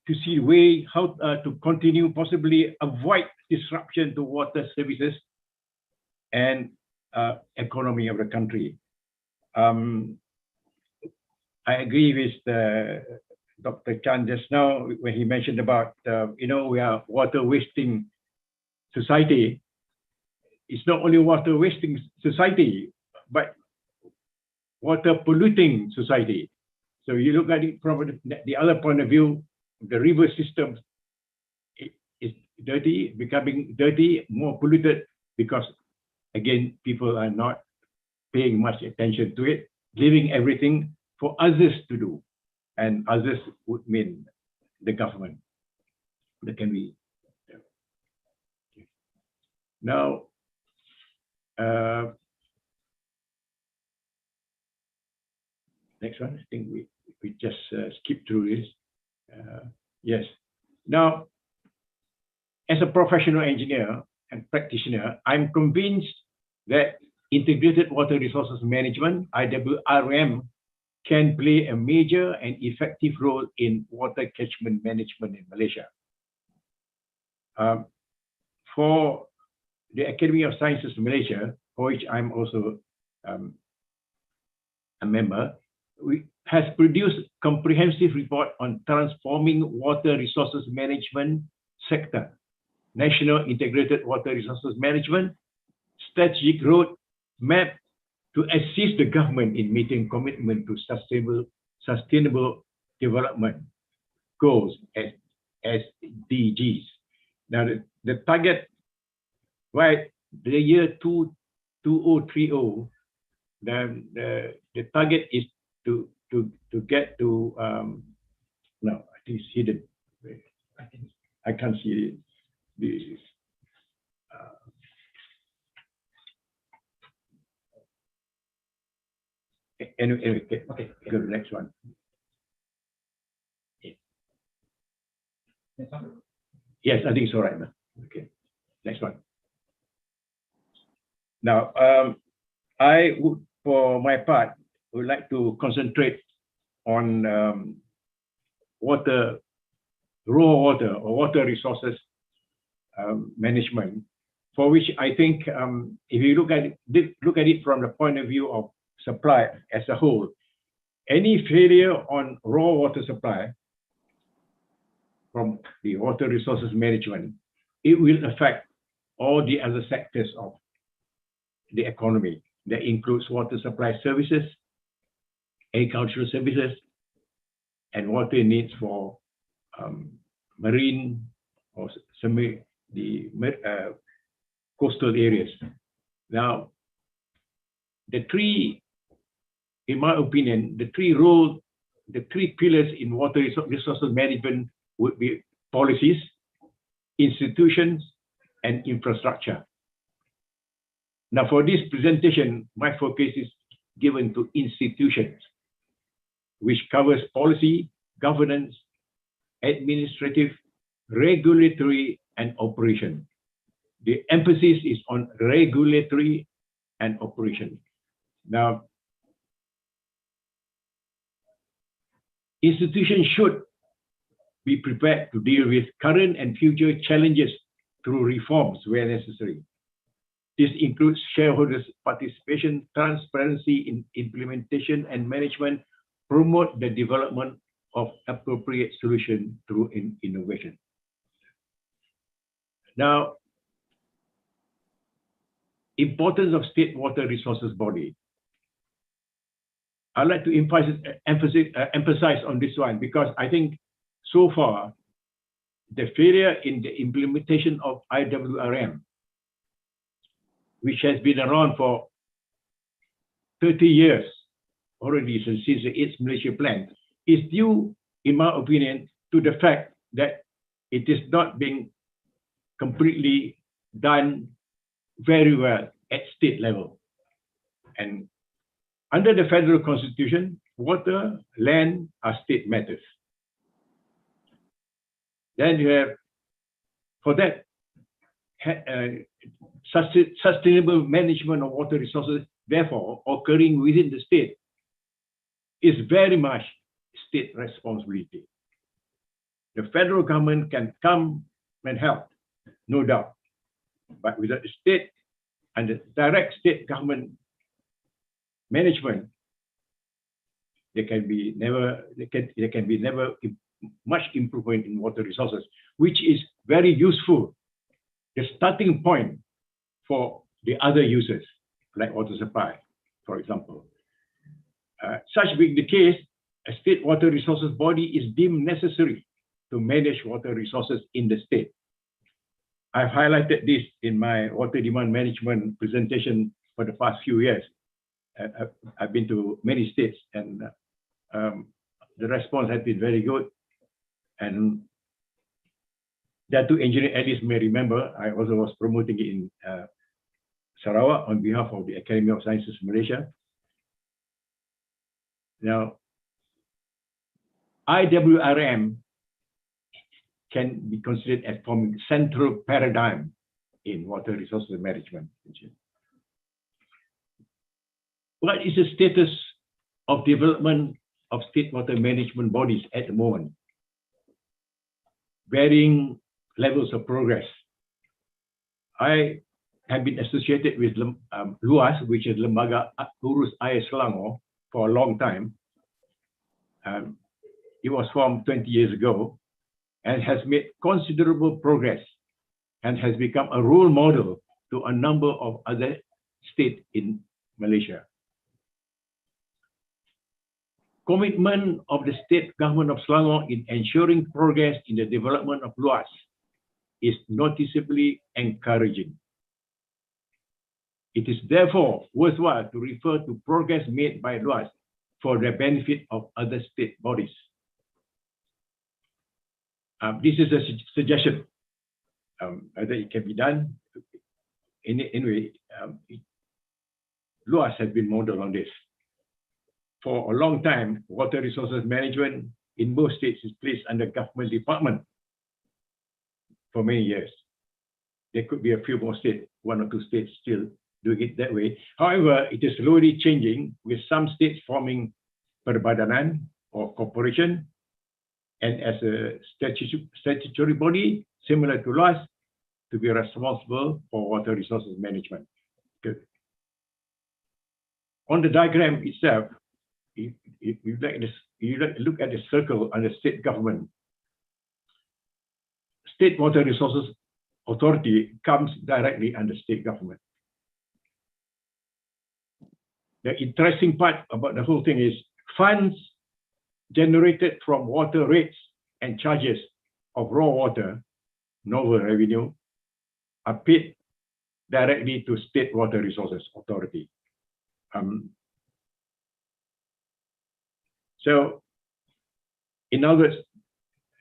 to see a way how to continue, possibly avoid disruption to water services and economy of the country. I agree with Dr. Chan just now when he mentioned about, we are water wasting society. It's not only water wasting society, but water polluting society. So you look at it from the other point of view, the river system is dirty, becoming dirty, more polluted, because again, people are not paying much attention to it, leaving everything for others to do. and others would mean the government. That can be. Now, next one, I think we just skip through this. Yes. Now, as a professional engineer and practitioner, I'm convinced that integrated water resources management, IWRM, can play a major and effective role in water catchment management in Malaysia. For the Academy of Sciences Malaysia, for which I'm also a member, has produced comprehensive report on transforming water resources management sector, National Integrated Water Resources Management Strategic Road Map to assist the government in meeting commitment to sustainable development goals as SDGs. Now, the target, right, the year 2030, the target is to get to, no, I think it's hidden. I can't see it. Anyway, okay, go to the next one. Yes, I think it's all right now. Okay, next one. Now, I would, for my part, would like to concentrate on raw water or water resources management, for which I think if you look at it from the point of view of supply as a whole, any failure on raw water supply from the water resources management, it will affect all the other sectors of the economy. That includes water supply services, agricultural services, and water needs for marine or the coastal areas. Now, the three, in my opinion, the three pillars in water resources management would be policies, institutions, and infrastructure. Now, for this presentation, my focus is given to institutions, which covers policy, governance, administrative, regulatory, and operation. The emphasis is on regulatory and operation. Now, institutions should be prepared to deal with current and future challenges through reforms where necessary. This includes shareholders' participation, transparency in implementation and management, promote the development of appropriate solutions through innovation. Now, importance of state water resources body. I'd like to emphasize on this one because I think so far, the failure in the implementation of IWRM, which has been around for 30 years already since the 8th Malaysia Plan, is due, in my opinion, to the fact that it is not being completely done very well at state level. And under the federal constitution, water, land are state matters. Then you have, for that, sustainable management of water resources, therefore, occurring within the state, is very much state responsibility. The federal government can come and help, no doubt, but without the state and the direct state government management, there can be never much improvement in water resources, which is very useful, the starting point for the other users, like water supply, for example. Such being the case, a state water resources body is deemed necessary to manage water resources in the state. I've highlighted this in my water demand management presentation for the past few years. I've been to many states, and the response has been very good. And Datuk Engineer Alice may remember, I also was promoting it in Sarawak on behalf of the Academy of Sciences Malaysia. Now, IWRM can be considered as forming central paradigm in water resources management. What is the status of development of state water management bodies at the moment? Varying levels of progress. I have been associated with LUAS, which is Lembaga Urus Air Selangor, for a long time. It was formed 20 years ago and has made considerable progress and has become a role model to a number of other states in Malaysia. Commitment of the state government of Selangor in ensuring progress in the development of LUAS is noticeably encouraging. It is therefore worthwhile to refer to progress made by LUAS for the benefit of other state bodies. This is a suggestion. Whether it can be done. Anyway, LUAS has been modeled on this. For a long time, water resources management in most states is placed under government department for many years. There could be a few more states, 1 or 2 states still doing it that way. However, it is slowly changing, with some states forming perbadanan or corporation, and as a statutory body similar to LUAS to be responsible for water resources management. Good. On the diagram itself, if you look at the circle under state government, State Water Resources Authority comes directly under state government. The interesting part about the whole thing is funds generated from water rates and charges of raw water, novel revenue, are paid directly to State Water Resources Authority. So, in other words,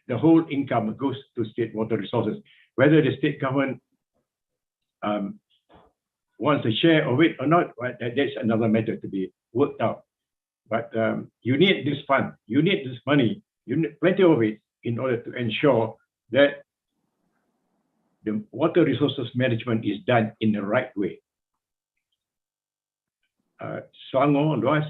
the whole income goes to state water resources. Whether the state government wants a share of it or not, right, that's another matter to be worked out. But you need this fund, you need this money, you need plenty of it in order to ensure that the water resources management is done in the right way. Selangor, LUAS,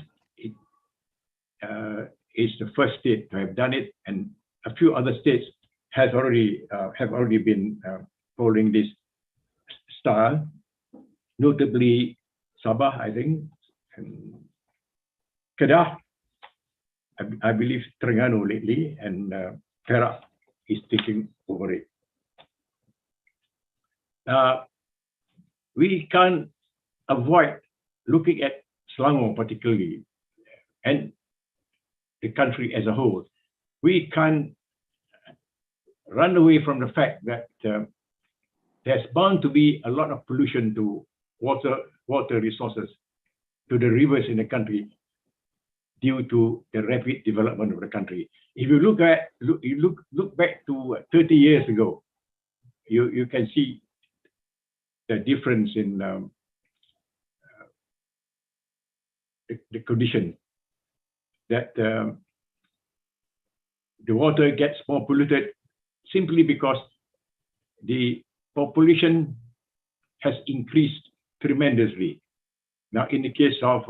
is the first state to have done it, and a few other states have already been following this style, notably Sabah, I think, and Kedah, I believe Terengganu lately, and Perak is taking over it. We can't avoid looking at Selangor particularly, and the country as a whole. We can't run away from the fact that there's bound to be a lot of pollution to water resources, to the rivers in the country, due to the rapid development of the country. If you look back to 30 years ago, you can see the difference in the condition that the water gets more polluted simply because the population has increased tremendously. Now, in the case of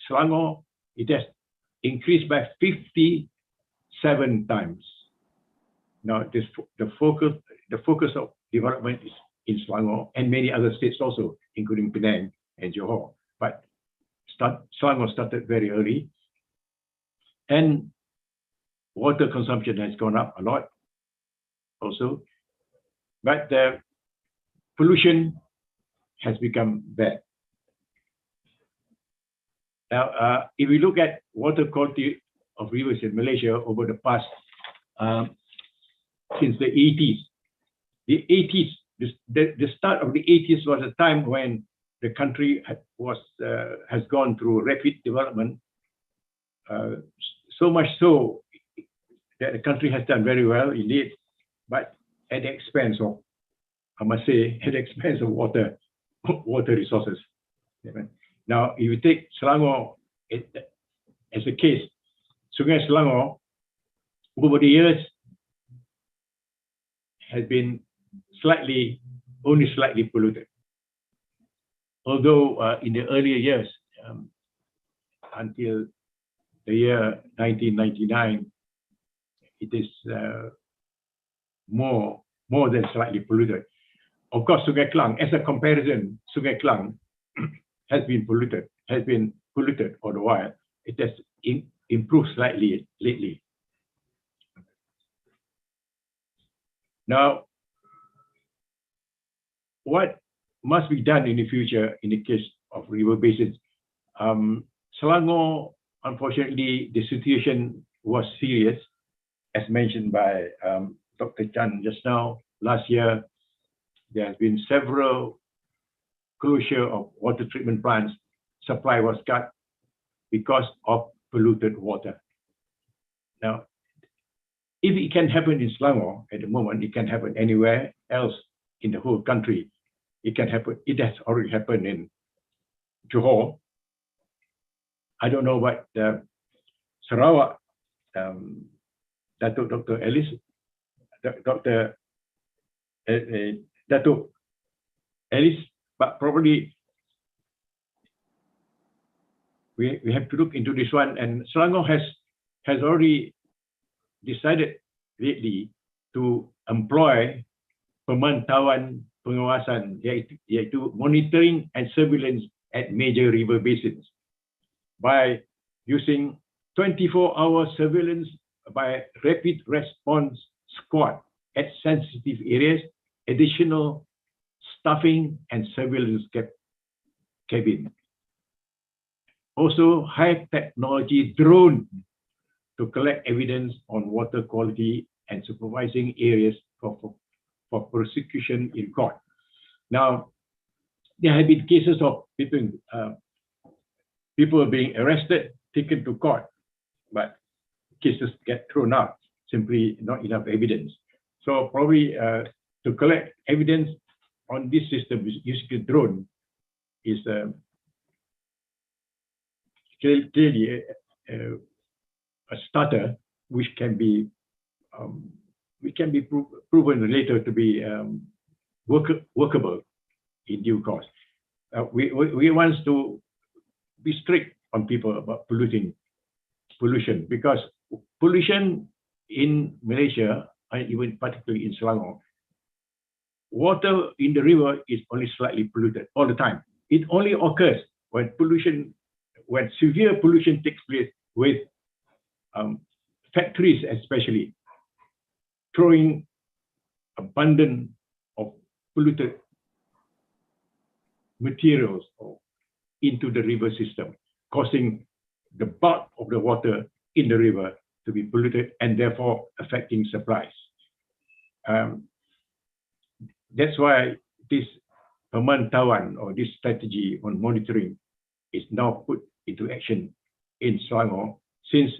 Selangor, it has increased by 57 times. Now, the focus of development is in Selangor and many other states also, including Penang and Johor. But Selangor started very early, and water consumption has gone up a lot also, but the pollution has become bad. Now, if we look at water quality of rivers in Malaysia over the past, since the 80s, the start of the 80s was a time when the country has gone through rapid development. So much so, that the country has done very well indeed, but at the expense of, I must say, at the expense of water resources. Now, if you take Selangor as a case, Sungai Selangor over the years has been only slightly polluted. Although in the earlier years, until the year 1999, it is more than slightly polluted. Of course, Sungai Klang, as a comparison, Sungai Klang has been polluted all the while. It has improved slightly lately. Now, what must be done in the future in the case of river basins? Selangor, unfortunately, the situation was serious, as mentioned by Dr. Chan just now. Last year, there has been several closure of water treatment plants. Supply was cut because of polluted water. Now, if it can happen in Selangor at the moment, it can happen anywhere else in the whole country. It can happen. It has already happened in Johor. I don't know what Sarawak, Dr. Ellis, Dr. Dato Ellis, but probably we have to look into this one. And Selangor has already decided lately to employ pemantauan pengawasan, yaitu monitoring and surveillance at major river basins by using 24-hour surveillance by rapid response squad at sensitive areas, additional staffing and surveillance cabin. Also, high technology drone to collect evidence on water quality and supervising areas for prosecution in court. Now, there have been cases of people being arrested, taken to court, but cases get thrown out, simply not enough evidence. So probably to collect evidence on this system using a drone is clearly a starter, which can be proven later to be workable in due course. We want to be strict on people about pollution, because pollution in Malaysia, and even particularly in Selangor, water in the river is only slightly polluted all the time. It only occurs when severe pollution takes place with factories, especially throwing abundant of polluted materials into the river system, causing the bulk of the water in the river to be polluted and therefore affecting supplies. That's why this pemantauan, or this strategy on monitoring, is now put into action in Selangor since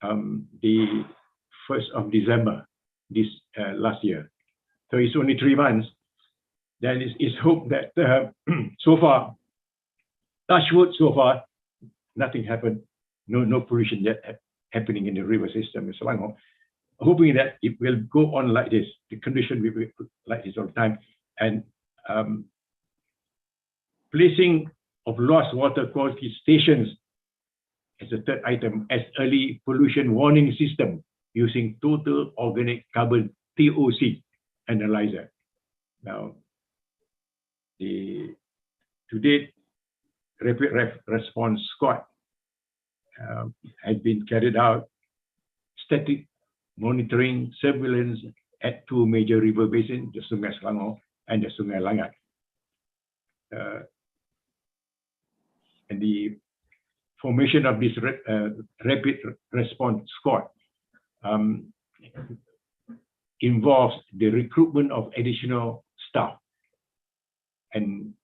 the 1st of December this last year. So it's only 3 months. Then it's hoped that so far, touch wood, so far, nothing happened. No pollution yet happening in the river system in Selangor. Hoping that it will go on like this, the condition will be like this all the time, and placing of lost water quality stations as a third item, as early pollution warning system using total organic carbon TOC analyzer. Now, to date, rapid response squad has been carried out, static monitoring, surveillance at 2 major river basins, the Sungai Selangor and the Sungai Langat. And the formation of this rapid response squad involves the recruitment of additional staff, and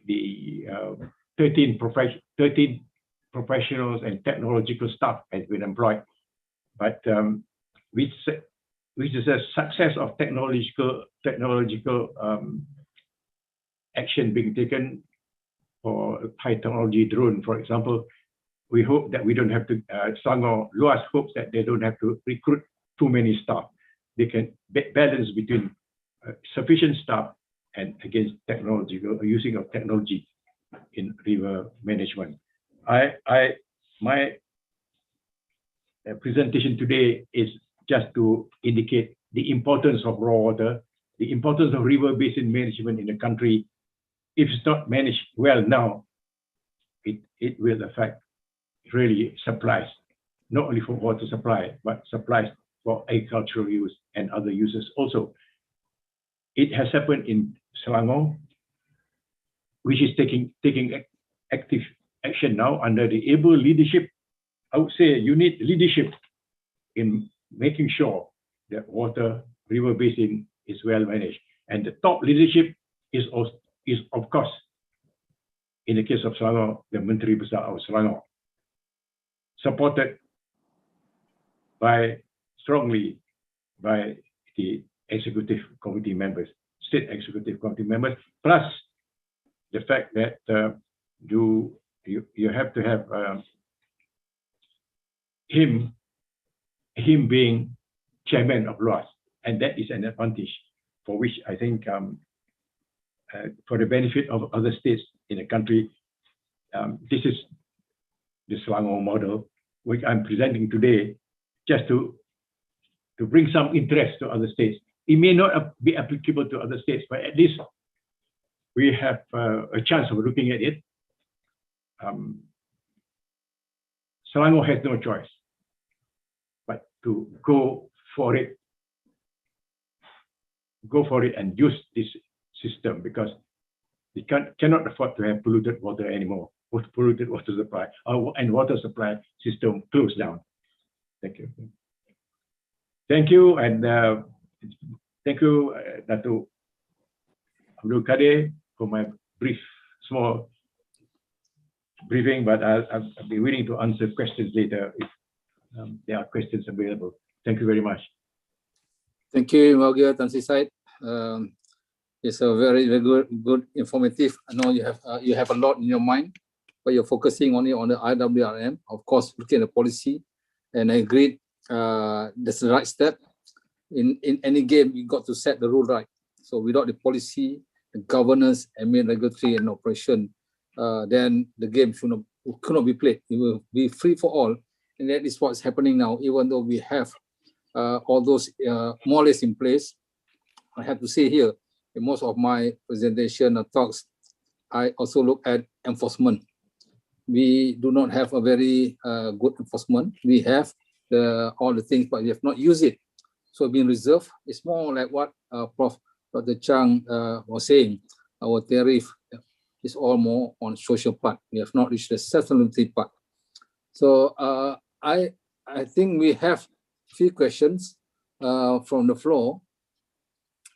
the 13 professionals and technological staff has been employed. But which is a success of technological action being taken for high technology drone, for example. We hope that we don't have to, Selangor Luas hopes that they don't have to recruit too many staff. They can balance between sufficient staff and against technological using of technology in river management. My presentation today is just to indicate the importance of raw water, the importance of river basin management in the country. If it's not managed well now, it will affect really supplies, not only for water supply, but supplies for agricultural use and other uses also. It has happened in Selangor, which is taking active action now under the able leadership. I would say you need leadership in making sure that water river basin is well managed. And the top leadership is of course, in the case of Selangor, the Menteri Besar of Selangor, supported strongly by the executive committee members, state executive committee members, plus the fact that you have to have him being chairman of LOAS, and that is an advantage for which I think for the benefit of other states in the country, this is the Selangor model, which I'm presenting today, just to bring some interest to other states. It may not be applicable to other states, but at least we have a chance of looking at it. Selangor has no choice but to go for it and use this system, because we cannot afford to have polluted water anymore, with polluted water supply and water supply system closed down. Thank you. Thank you, and thank you, Dato' Abdul Kadir, for my small briefing, but I'll be willing to answer questions later if there are questions available. Thank you very much. Thank you, Magir Tan Sri Said. It's a very good, informative. I know you have a lot in your mind, but you're focusing only on the IWRM. Of course, looking at the policy, and I agree that's the right step. In any game, you got to set the rule right. So without the policy, the governance, and regulatory and operation, then the game cannot be played. It will be free for all, and that is what's happening now. Even though we have all those more or less in place, I have to say here, in most of my presentation or talks, I also look at enforcement. We do not have a very good enforcement. We have all the things, but we have not used it. So being reserved is more like what Prof. Dr. Chang was saying. Our tariff is all more on social part. We have not reached the sustainability part. So I think we have few questions from the floor.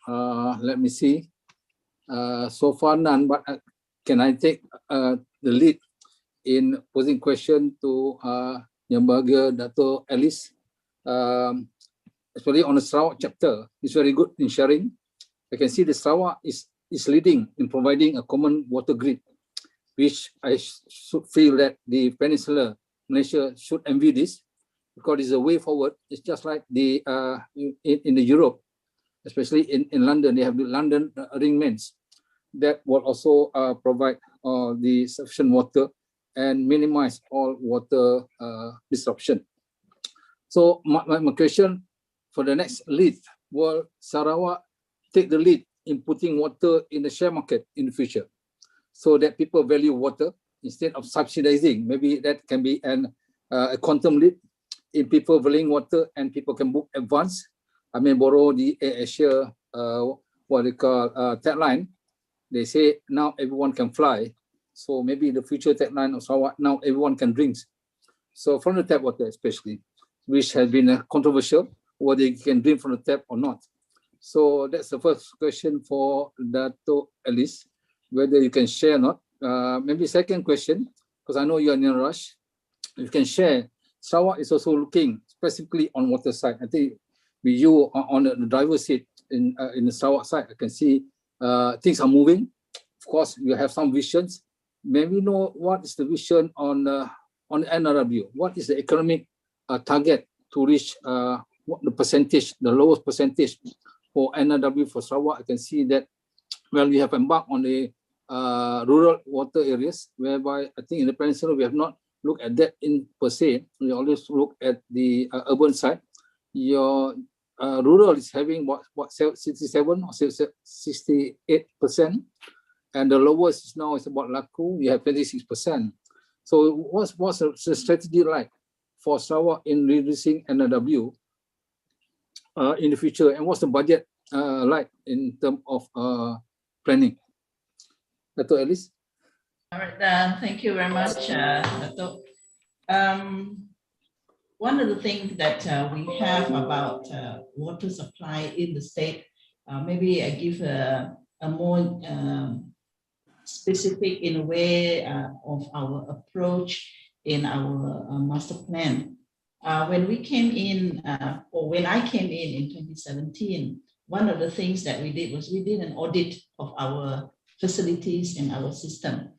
Let me see. So far none, but can I take the lead in posing question to Yang Bahagia Dato' Alice, especially on the Sarawak chapter. It's very good in sharing. I can see the Sarawak is leading in providing a common water grid, which I should feel that the Peninsular Malaysia should envy this, because it's a way forward. It's just like the in the Europe, especially in London, they have the London arrangements that will also provide the sufficient water and minimize all water disruption. So my question for the next lead, will Sarawak take the lead in putting water in the share market in the future, so that people value water instead of subsidizing? Maybe that can be a quantum leap in people valuing water, and people can book advance. I mean, borrow the Asia, what they call tagline. They say now everyone can fly. So maybe the future tagline of Sarawak, now everyone can drink. So from the tap water especially, which has been controversial, whether you can drink from the tap or not. So that's the first question for Dato' Alice, whether you can share or not. Maybe second question, because I know you're in a rush, you can share. Sarawak is also looking specifically on water side. I think with you on the driver's seat in the Sarawak side, I can see things are moving. Of course, you have some visions. May we know what is the vision on NRW? What is the economic target to reach what the percentage, the lowest percentage for NRW for Sarawak? I can see that, well, we have embarked on the rural water areas, whereby I think in the peninsula we have not looked at that in per se. We always look at the urban side. Your rural is having what 67 or 68%, and the lowest is now is about Laku. We have 26%. So what's the strategy like for Sarawak in reducing NRW in the future, and what's the budget like in terms of planning? Dato' Alice? All right, thank you very much, Dato'. One of the things that we have about water supply in the state, maybe I give a more specific in a way of our approach in our master plan. When we came in, or when I came in 2017, one of the things that we did was we did an audit of our facilities and our system.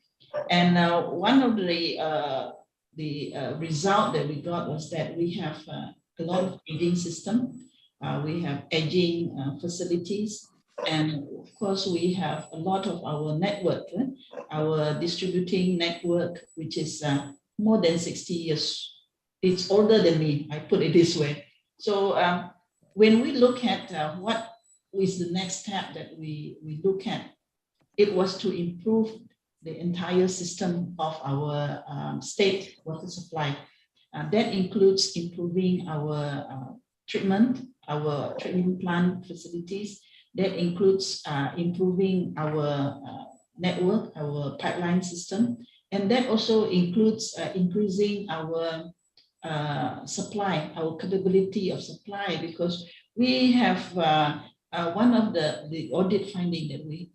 And one of the result that we got was that we have a lot of aging system. We have aging facilities. And of course, we have a lot of our network, our distributing network, which is more than 60 years. It's older than me, I put it this way. So when we look at what is the next step that we look at, it was to improve the entire system of our state water supply. That includes improving our treatment plant facilities. That includes improving our network, our pipeline system. And that also includes increasing our supply, our capability of supply, because we have one of the audit finding that we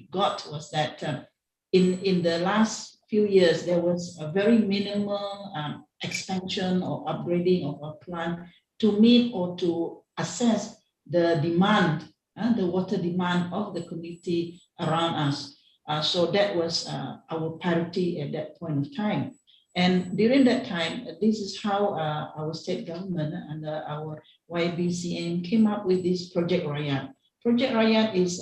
got was that in the last few years, there was a very minimal expansion or upgrading of our plant to meet or to assess the demand, the water demand of the community around us. So that was our priority at that point of time. And during that time, this is how our state government and our YBCM came up with this Project Rakyat. Project Rakyat is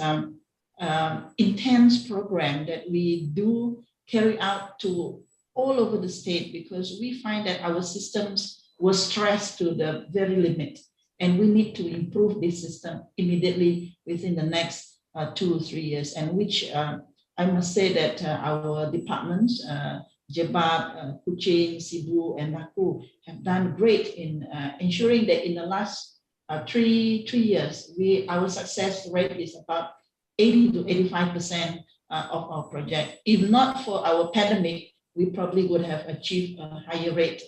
intense program that we do carry out to all over the state, because we find that our systems were stressed to the very limit, and we need to improve this system immediately within the next 2 or 3 years, and which I must say that our departments, Jebat, Kuching, Sibu, and Laku have done great in ensuring that in the last 3 years, our success rate is about 80 to 85% of our project. If not for our pandemic, we probably would have achieved a higher rate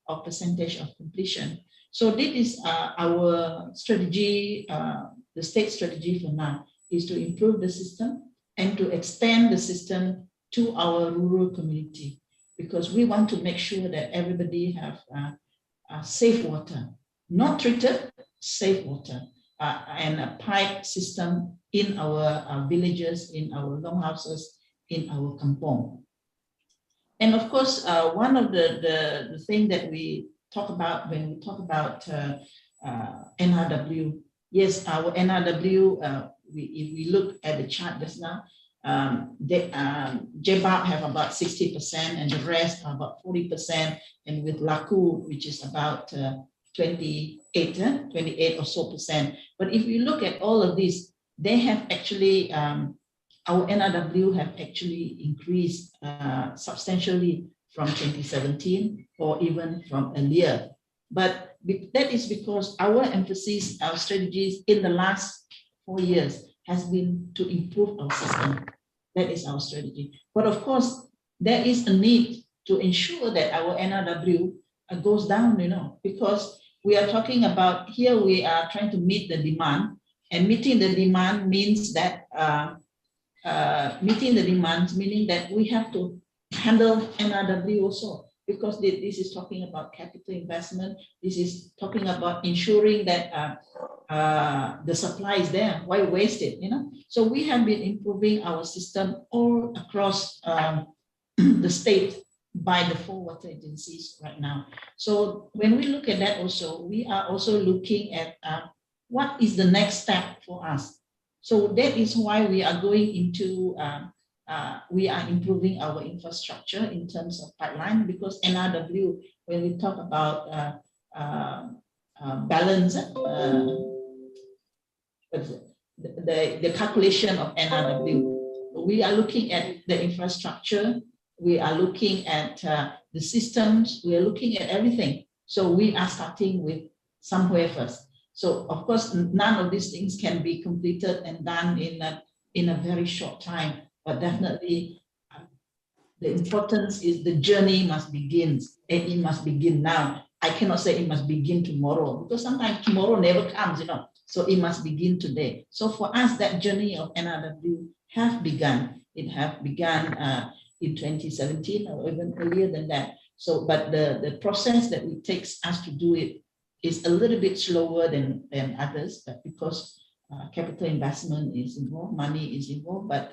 of percentage of completion. So this is our strategy, the state strategy for now, is to improve the system and to extend the system to our rural community, because we want to make sure that everybody have safe water, not treated, safe water, and a pipe system in our villages, in our longhouses, in our kampong. And of course, one of the thing that we talk about when we talk about NRW, yes, our NRW, if we look at the chart just now, Jebat have about 60% and the rest are about 40%, and with Laku, which is about 28 or so percent. But if you look at all of these, they have actually, our NRW have actually increased substantially from 2017 or even from earlier. But that is because our emphasis, our strategies in the last 4 years has been to improve our system. That is our strategy. But of course, there is a need to ensure that our NRW goes down, because we are talking about, here we are trying to meet the demand, and meeting the demand means that, meaning that we have to handle NRW also. because this is talking about capital investment. This is talking about ensuring that the supply is there. Why waste it? So we have been improving our system all across the state by the 4 water agencies right now. So when we look at that also, we are also looking at what is the next step for us. So that is why we are going into, we are improving our infrastructure in terms of pipeline, because NRW, when we talk about balance, the calculation of NRW, we are looking at the infrastructure, we are looking at the systems, we are looking at everything. So we are starting with somewhere first. So of course, none of these things can be completed and done in a very short time, but definitely the importance is the journey must begin, and it must begin now. I cannot say it must begin tomorrow, because sometimes tomorrow never comes, so it must begin today. So for us, that journey of NRW have begun. It have begun in 2017 or even earlier than that. So, but the process that it takes us to do it is a little bit slower than others, but because capital investment is involved, money is involved, but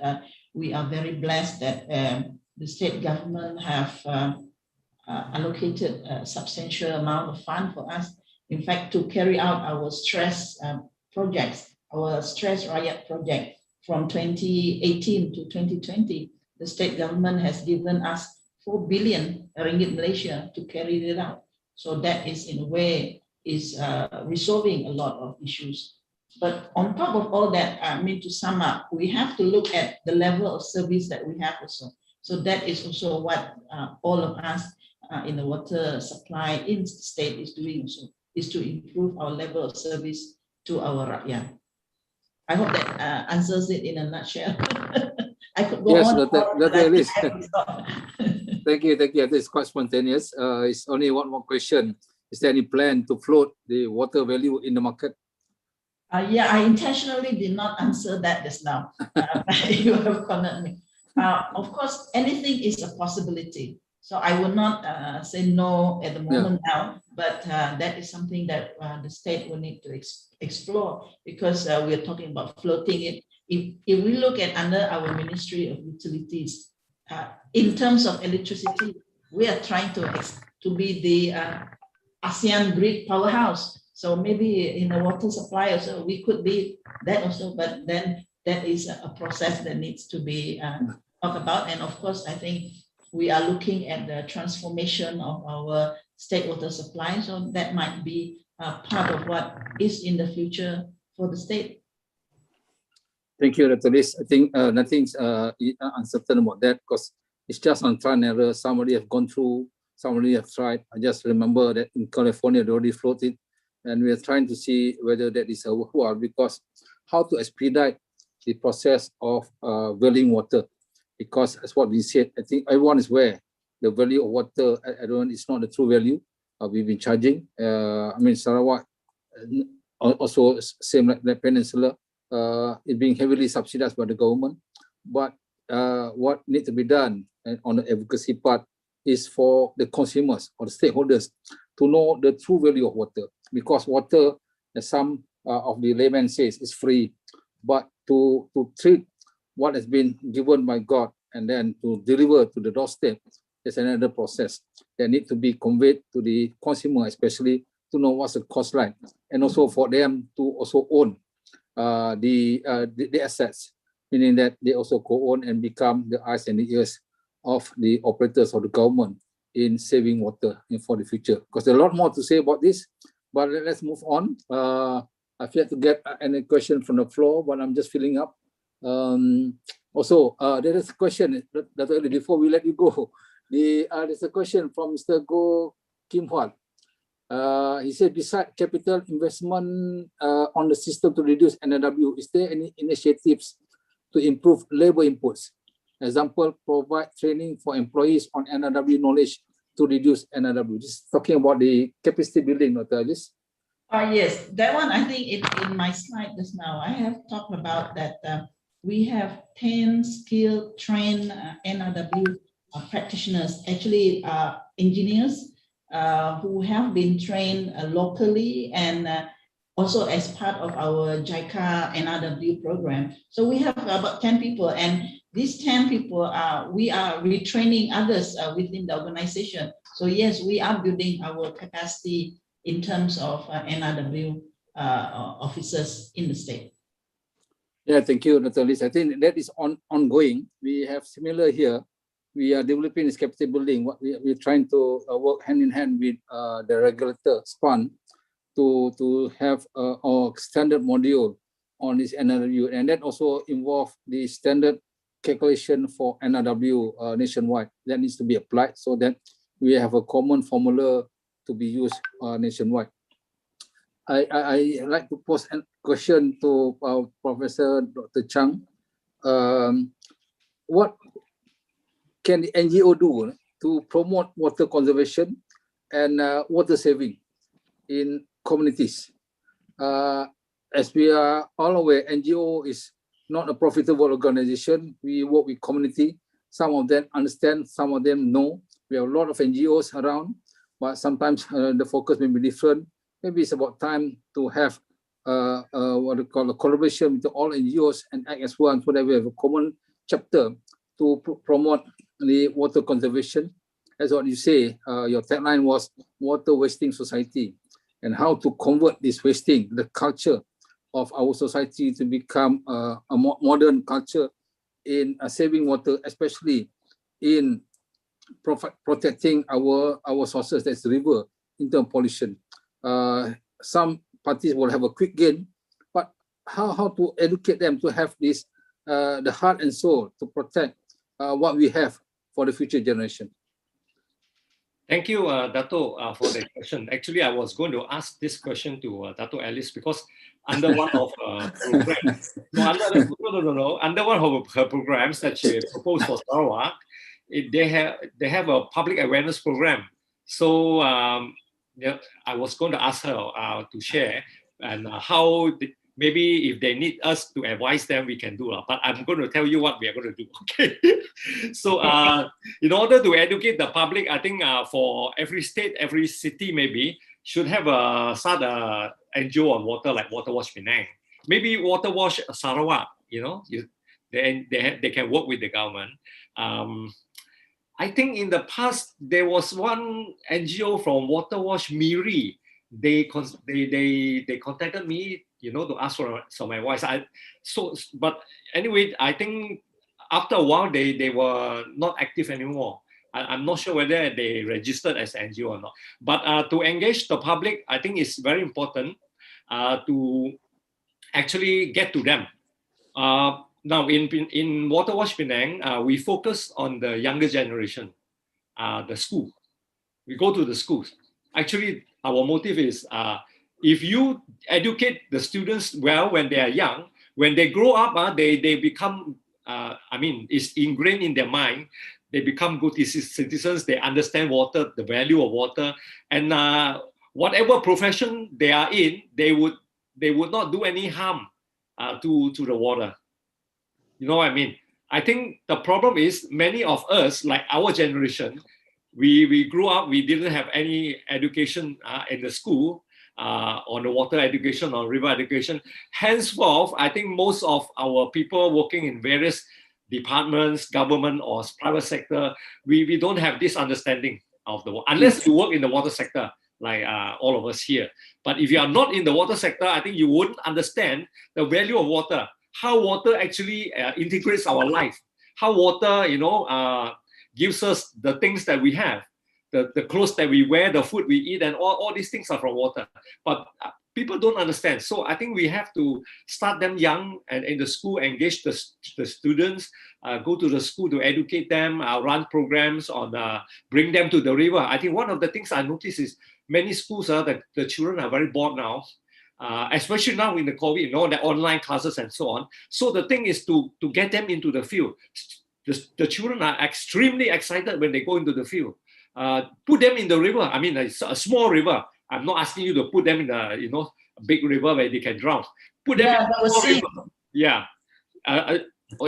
we are very blessed that the state government have allocated a substantial amount of fund for us. In fact, to carry out our stress projects, our stress riot project from 2018 to 2020, the state government has given us 4 billion ringgit Malaysia to carry it out. So that is in a way is resolving a lot of issues. But on top of all that, to sum up, we have to look at the level of service that we have also. So that is also what all of us in the water supply in the state is doing also, is to improve our level of service to our rakyat. I hope that answers it in a nutshell. I could go yes, on. Dr. Alice. Thank you. It's quite spontaneous. It's only one more question. Is there any plan to float the water value in the market? Yeah, I intentionally did not answer that just now. You have cornered me. Of course, anything is a possibility. So I will not say no at the moment now, but that is something that the state will need to explore, because we are talking about floating it. If we look at under our Ministry of Utilities, in terms of electricity, we are trying to be the ASEAN grid powerhouse. So maybe in the water supply also, we could be that also, but then that is a process that needs to be talked about. And of course, I think we are looking at the transformation of our state water supply. So that might be part of what is in the future for the state. Thank you, Dr. Liz. I think nothing's uncertain about that, because it's just on trial and error. Somebody have gone through, somebody have tried. I just remember that in California, they already floated, and we are trying to see whether that is worthwhile, because how to expedite the process of valuing water, because as what we said, I think everyone is aware the value of water, everyone is not the true value we've been charging. Sarawak also same like the peninsula, is being heavily subsidized by the government. But what needs to be done on the advocacy part is for the consumers or the stakeholders to know the true value of water, because water, as some of the laymen says, is free, but to treat what has been given by God and then to deliver to the doorstep is another process that needs to be conveyed to the consumer, especially to know what's the cost like, and also for them to also own the assets, meaning that they also co-own and become the eyes and the ears of the operators of the government in saving water for the future. Because there's a lot more to say about this, but let's move on. I've yet to get any question from the floor, but I'm just filling up. Also, there is a question, before we let you go, there's a question from Mr. Goh Kim Hwan. He said, besides capital investment on the system to reduce NRW, is there any initiatives to improve labor inputs? Example, provide training for employees on NRW knowledge to reduce NRW. Just talking about the capacity building, Dr. Alice. Yes, that one, I think in my slide just now, I have talked about that we have 10 skilled, trained NRW practitioners. Actually, engineers who have been trained locally and also as part of our JICA NRW program. So we have about 10 people, and these 10 people, we are retraining others within the organization. So yes, we are building our capacity in terms of NRW officers in the state. Yeah, thank you, Dr. Liz. I think that is ongoing. We have similar here. We are developing this capacity building. We're trying to work hand in hand with the regulator, SPAN, to have our standard module on this NRW. And that also involves the standard calculation for NRW nationwide. That needs to be applied so that we have a common formula to be used nationwide. I like to pose a question to Professor Dr. Chang. What can the NGO do to promote water conservation and water saving in communities? As we are all aware, NGO is not a profitable organization. We work with community. Some of them understand, some of them know. We have a lot of NGOs around, but sometimes the focus may be different. Maybe it's about time to have what we call a collaboration with all NGOs and act as one so that we have a common chapter to promote the water conservation. As what you say, your tagline was water wasting society, and how to convert this wasting, the culture of our society, to become a modern culture in saving water, especially in protecting our sources, that's the river, in terms of pollution. Some parties will have a quick gain, but how to educate them to have this, the heart and soul to protect what we have for the future generation? Thank you, Dato, for the question. Actually, I was going to ask this question to Dato Alice because under one of programs, under one of her programs that she proposed for Sarawak, they have a public awareness program. So yeah, I was going to ask her to share and how maybe if they need us to advise them, we can do it. But I'm going to tell you what we are going to do. Okay. So in order to educate the public, I think for every state, every city maybe should have start a NGO on water like Water Wash Penang. Maybe Water Wash Sarawak, they can work with the government. I think in the past, there was one NGO from Water Wash Miri. They contacted me, to ask for my voice. But anyway, I think after a while, they were not active anymore. I'm not sure whether they registered as NGO or not. But to engage the public, I think it's very important to actually get to them. Now, in Water Wash Penang, we focus on the younger generation, the school. We go to the schools. Actually, our motive is if you educate the students well when they are young, when they grow up, they become, it's ingrained in their mind. They become good citizens. They understand water, the value of water, and whatever profession they are in, they would not do any harm to the water. You know what I mean? I think the problem is many of us, like our generation, we grew up, we didn't have any education in the school on the water education, on river education. Henceforth, I think most of our people working in various departments, government or private sector, we don't have this understanding of the water, unless you work in the water sector, like all of us here. But if you are not in the water sector, I think you wouldn't understand the value of water. How water actually integrates our life, how water, gives us the things that we have, the clothes that we wear, the food we eat, and all these things are from water. But people don't understand. So I think we have to start them young and in the school, engage the students, go to the school to educate them, run programs on bring them to the river. I think one of the things I notice is many schools, that the children are very bored now. Especially now in the COVID, the online classes and so on. So the thing is to get them into the field. The children are extremely excited when they go into the field. Put them in the river. It's a small river. I'm not asking you to put them in a big river where they can drown. Put them in a small river. Yeah, a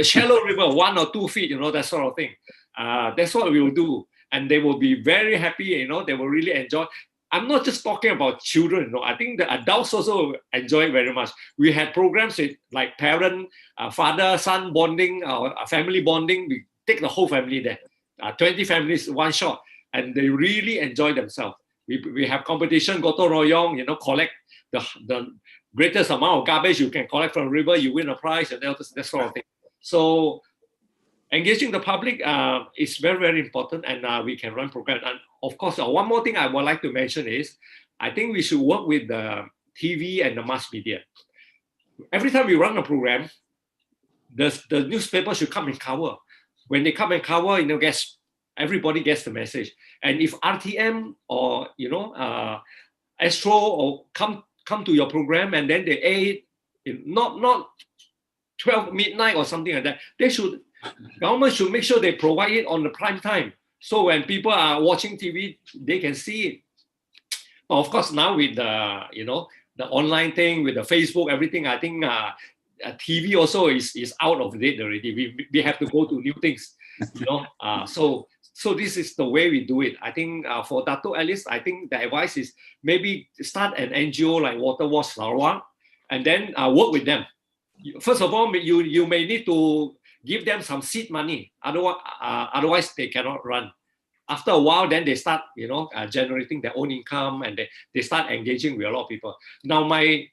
shallow river, 1 or 2 feet, that sort of thing. That's what we will do. and they will be very happy. They will really enjoy. I'm not just talking about children. I think the adults also enjoy it very much. We had programs with like parent, father, son bonding, family bonding. We take the whole family there, 20 families, one shot, and they really enjoy themselves. We have competition, Gotong Royong, collect the greatest amount of garbage you can collect from the river, you win a prize, and that sort of thing. So engaging the public is very, very important, and we can run programs. And of course, one more thing I would like to mention is, I think we should work with the TV and the mass media. Every time we run a program, the newspaper should come and cover. When they come and cover, everybody gets the message. And if RTM or Astro or come to your program and then they air it, not 12 midnight or something like that, government should make sure they provide it on the prime time. So when people are watching TV, they can see it. But of course, now with the online thing, with the Facebook, everything, I think TV also is out of date already. We have to go to new things, So this is the way we do it. I think for Dato' at least, I think the advice is maybe start an NGO like Water Watch Sarawak, and then work with them. First of all, you may need to give them some seed money. Otherwise they cannot run. After a while, then they start, generating their own income, and they start engaging with a lot of people. Now, my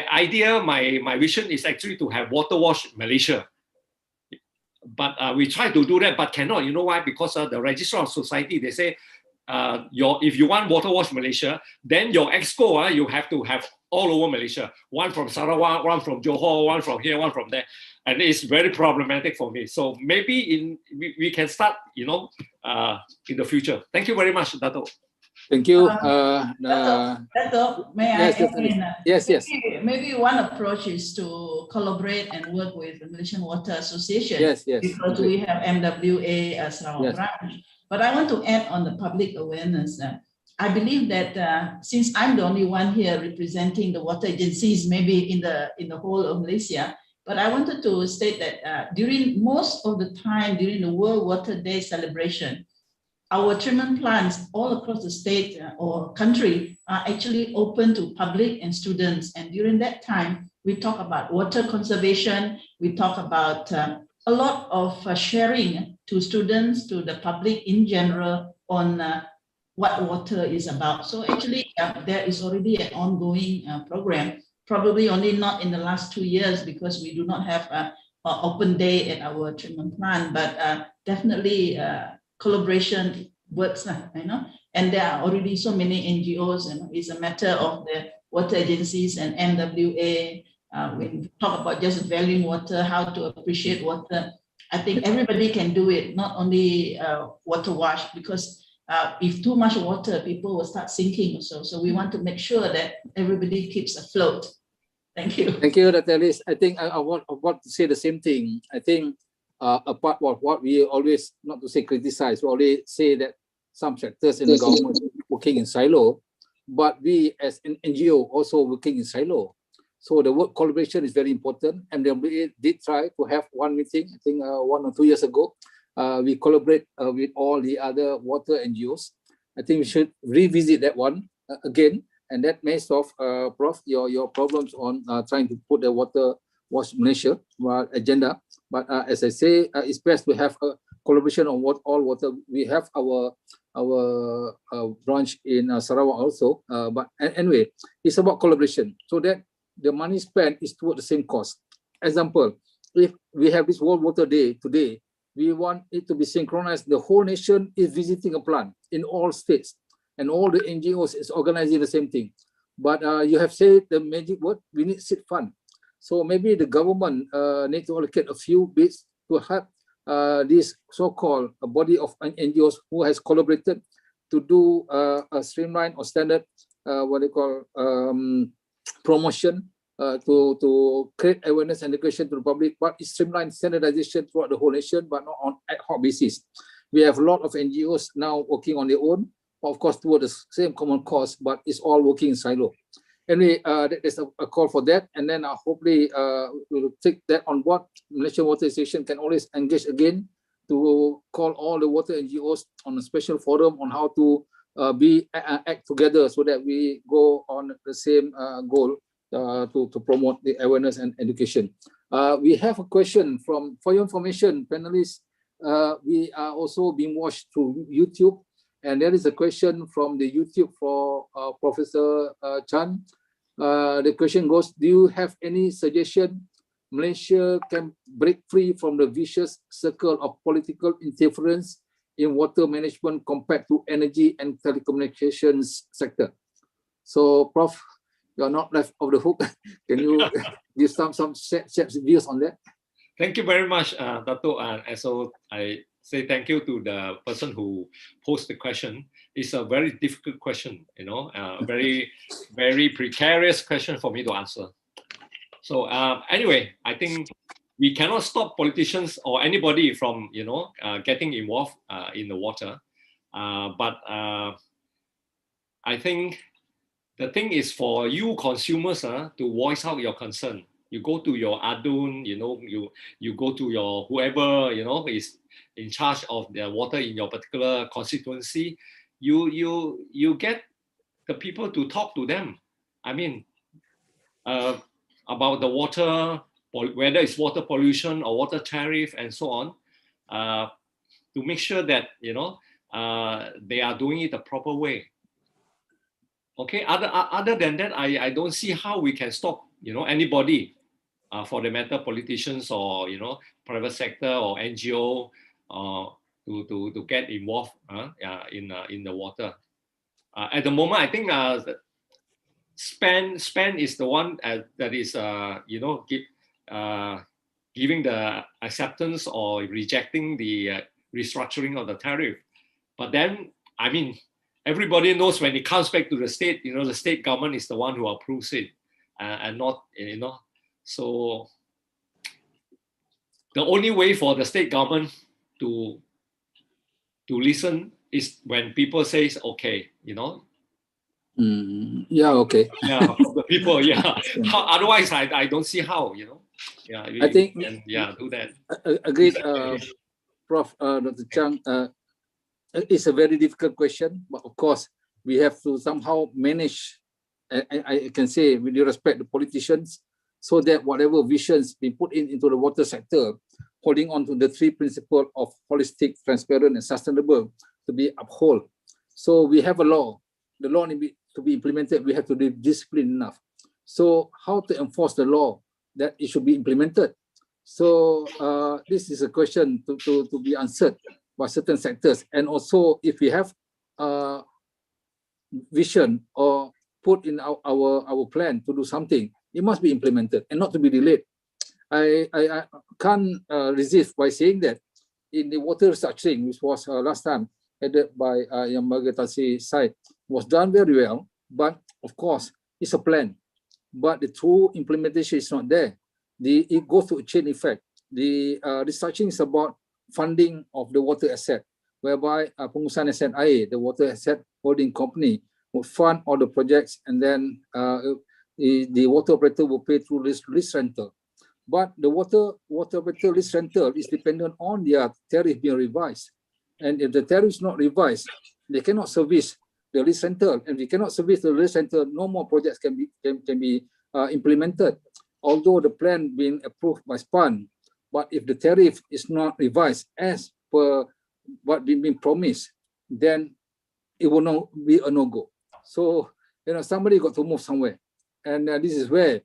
idea, my vision is actually to have Water Watch Malaysia. But we try to do that, but cannot. You know why? Because the Registrar of Society, they say, if you want Water Watch Malaysia, then your exco, you have to have all over Malaysia. One from Sarawak, one from Johor, one from here, one from there. And it's very problematic for me. So maybe we can start, in the future. Thank you very much, Dato'. Thank you. Dato', may yes, I add in? Yes. Maybe one approach is to collaborate and work with the Malaysian Water Association. Yes. Because we have MWA as our branch. But I want to add on the public awareness. I believe that since I'm the only one here representing the water agencies, maybe in the whole of Malaysia, but I wanted to state that during most of the time during the World Water Day celebration, our treatment plants all across the state or country are actually open to public and students. And during that time, we talk about water conservation. We talk about a lot of sharing to students, to the public in general on what water is about. So actually, there is already an ongoing program, probably only not in the last 2 years because we do not have an open day at our treatment plant, but definitely collaboration works, and there are already so many NGOs, and it's a matter of the water agencies and MWA. When we talk about just valuing water, how to appreciate water, I think everybody can do it, not only Water Watch, because if too much water, people will start sinking also. So we want to make sure that everybody keeps afloat. Thank you. Thank you, Dr. Alice. I think I want to say the same thing. I think apart from what we always, not to say criticize, we always say that some sectors in the government working in silo, but we as an NGO also working in silo. So the work collaboration is very important. And we did try to have one meeting, I think 1 or 2 years ago. We collaborate with all the other water NGOs. I think we should revisit that one again. And that may solve, Prof, your problems on trying to put the Water Watch Malaysia agenda. But as I say, it's best to have a collaboration on all water. We have our branch in Sarawak also. But anyway, it's about collaboration so that the money spent is toward the same cause. Example, if we have this World Water Day today, we want it to be synchronized. The whole nation is visiting a plant in all states, and all the NGOs is organizing the same thing. But you have said the magic word, we need seed fund. So maybe the government needs to allocate a few bits to help this so-called body of NGOs who has collaborated to do a streamlined or standard, what they call promotion to create awareness and education to the public, but it's streamlined standardization throughout the whole nation, but not on ad hoc basis. We have a lot of NGOs now working on their own, of course, toward the same common cause, but it's all working in silo. Anyway, there's a call for that, and then hopefully we'll take that on board. Malaysian Water Association can always engage again to call all the water NGOs on a special forum on how to act together so that we go on the same goal to promote the awareness and education. We have a question for your information, panelists. We are also being watched through YouTube, and there is a question from the YouTube for Professor Chan. The question goes, do you have any suggestion Malaysia can break free from the vicious circle of political interference in water management compared to energy and telecommunications sector? So, Prof, you're not left off the hook. Can you give some views on that? Thank you very much, Dato. And so I say thank you to the person who posed the question. It's a very difficult question, you know, very, very precarious question for me to answer. So anyway, I think we cannot stop politicians or anybody from, you know, getting involved in the water. But I think the thing is for you consumers to voice out your concern. You go to your adun, you know, you go to your whoever, you know, is in charge of the water in your particular constituency. You get the people to talk to them. I mean, about the water, whether it's water pollution or water tariff and so on, to make sure that, you know, they are doing it the proper way. Okay, other than that, I don't see how we can stop, you know, anybody, for the matter, politicians or, you know, private sector or NGO, to get involved in the water. At the moment, I think Span is the one that is, you know, giving the acceptance or rejecting the restructuring of the tariff. But then, I mean, everybody knows when it comes back to the state, you know, the state government is the one who approves it, and not, you know. So the only way for the state government to listen is when people say, okay, you know. Yeah, okay. Yeah, from the people, yeah. Otherwise, I don't see how, you know. Yeah, I think can, do that. Agreed, Prof. Dr. Chang. It's a very difficult question, but of course, we have to somehow manage, I can say with due respect to politicians, so that whatever visions being put into the water sector, holding on to the three principles of holistic, transparent, and sustainable to be upheld. So we have a law. The law needs to be implemented. We have to be disciplined enough. So how to enforce the law that it should be implemented? So this is a question to be answered by certain sectors. And also, if we have vision or put in our plan to do something, it must be implemented and not to be delayed. I can't resist by saying that in the water restructuring, which was last time headed by Yang Magatasi side, was done very well, but of course, it's a plan. But the true implementation is not there. It goes to a chain effect. The restructuring is about funding of the water asset, whereby Pengurusan Asset Air, the water asset holding company, will fund all the projects, and then the water operator will pay through lease rental. But the water operator lease rental is dependent on their tariff being revised. And if the tariff is not revised, they cannot service the lease rental. And if they cannot service the lease rental, no more projects can be implemented. Although the plan being approved by SPAN, but if the tariff is not revised as per what been promised, then it will not be a no-go. So, you know, somebody got to move somewhere. And this is where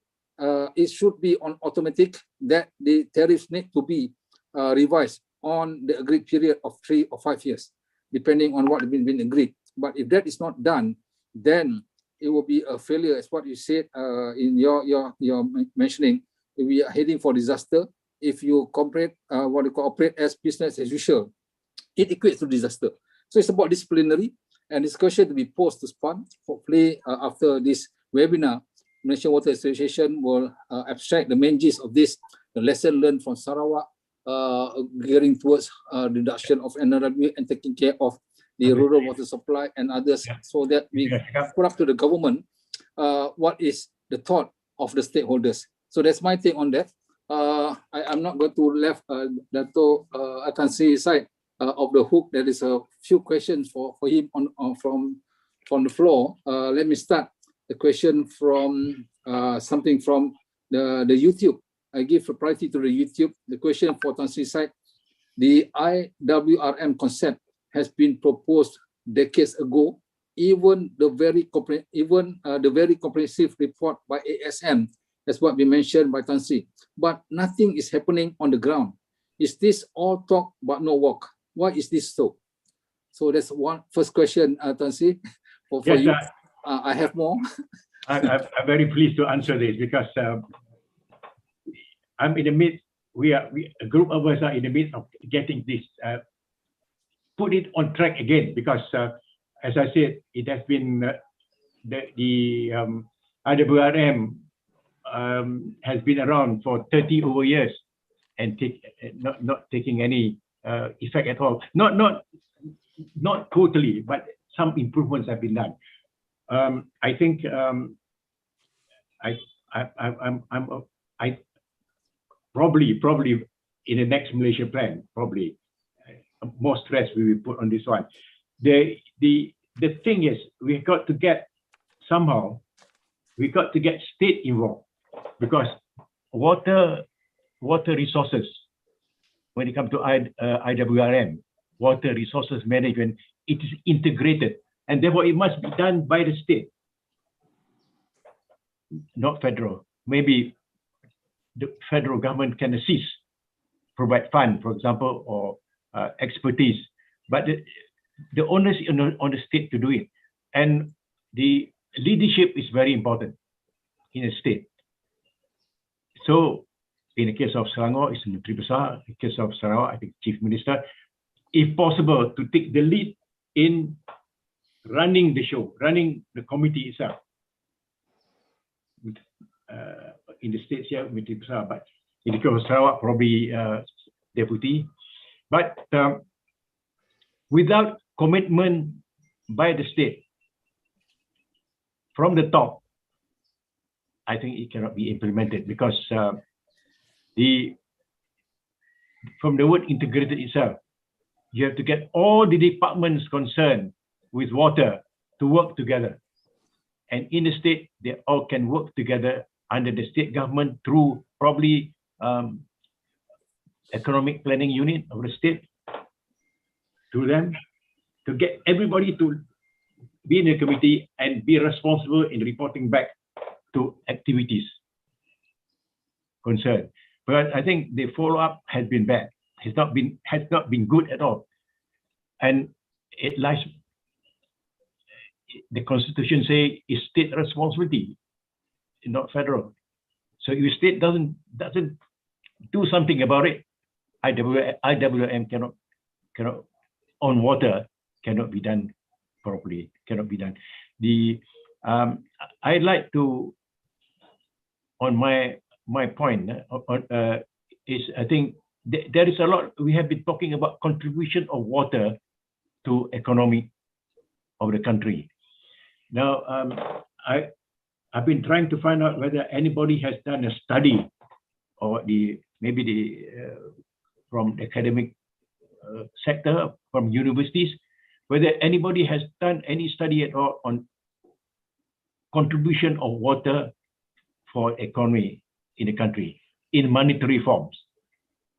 it should be on automatic that the tariffs need to be revised on the agreed period of 3 or 5 years, depending on what has been agreed. But if that is not done, then it will be a failure, as what you said in your mentioning. We are heading for disaster. If you operate what you call operate as business as usual, it equates to disaster. So it's about disciplinary, and this question to be posed to SPAN. Hopefully, after this webinar, Malaysian Water Association will abstract the main gist of this, the lesson learned from Sarawak, gearing towards reduction of NRW and taking care of the rural water supply and others, so that we put up to the government what is the thought of the stakeholders. So that's my take on that. I'm not going to left Dato Atansi side of the hook. There is a few questions for him from the floor. Let me start the question from something from the YouTube. I give priority to the YouTube. The question for Tansi side: the IWRM concept has been proposed decades ago. Even the very comprehensive report by ASM, that's what we mentioned by Tansi, but nothing is happening on the ground. Is this all talk but no work? Why is this so? So that's one first question, Tansi, for Yes, you. I have more. I'm very pleased to answer this because I'm in the midst. A group of us are in the midst of getting this put it on track again because, as I said, it has been the IWRM has been around for 30 over years and not taking any effect at all. Not totally, but some improvements have been done. I think I probably in the next Malaysia plan, probably more stress we will put on this one. The thing is, we got to get state involved because water resources, when it comes to IWRM, water resources management, it is integrated, and therefore it must be done by the state, not federal. Maybe the federal government can assist, provide fund, for example, or expertise, but the onus is on the state to do it, and the leadership is very important in a state. So, in the case of Selangor, it's Menteri Besar. In the case of Sarawak, I think Chief Minister, if possible, to take the lead in running the show, running the committee itself. In the states here, Menteri Besar, but in the case of Sarawak, probably deputy. But without commitment by the state from the top, I think it cannot be implemented because from the word integrated itself, you have to get all the departments concerned with water to work together. And in the state, they all can work together under the state government through probably economic planning unit of the state, through them, to get everybody to be in the committee and be responsible in reporting back to activities concerned. But I think the follow-up has been bad. Has not been good at all. And it lies, the constitution say is state responsibility, not federal. So if the state doesn't do something about it, IWM cannot on water cannot be done properly, cannot be done. I'd like to, on my point is, I think there is a lot, we have been talking about contribution of water to economy of the country. Now, I've been trying to find out whether anybody has done a study, or from the academic sector, from universities, whether anybody has done any study at all on contribution of water for economy in the country in monetary forms,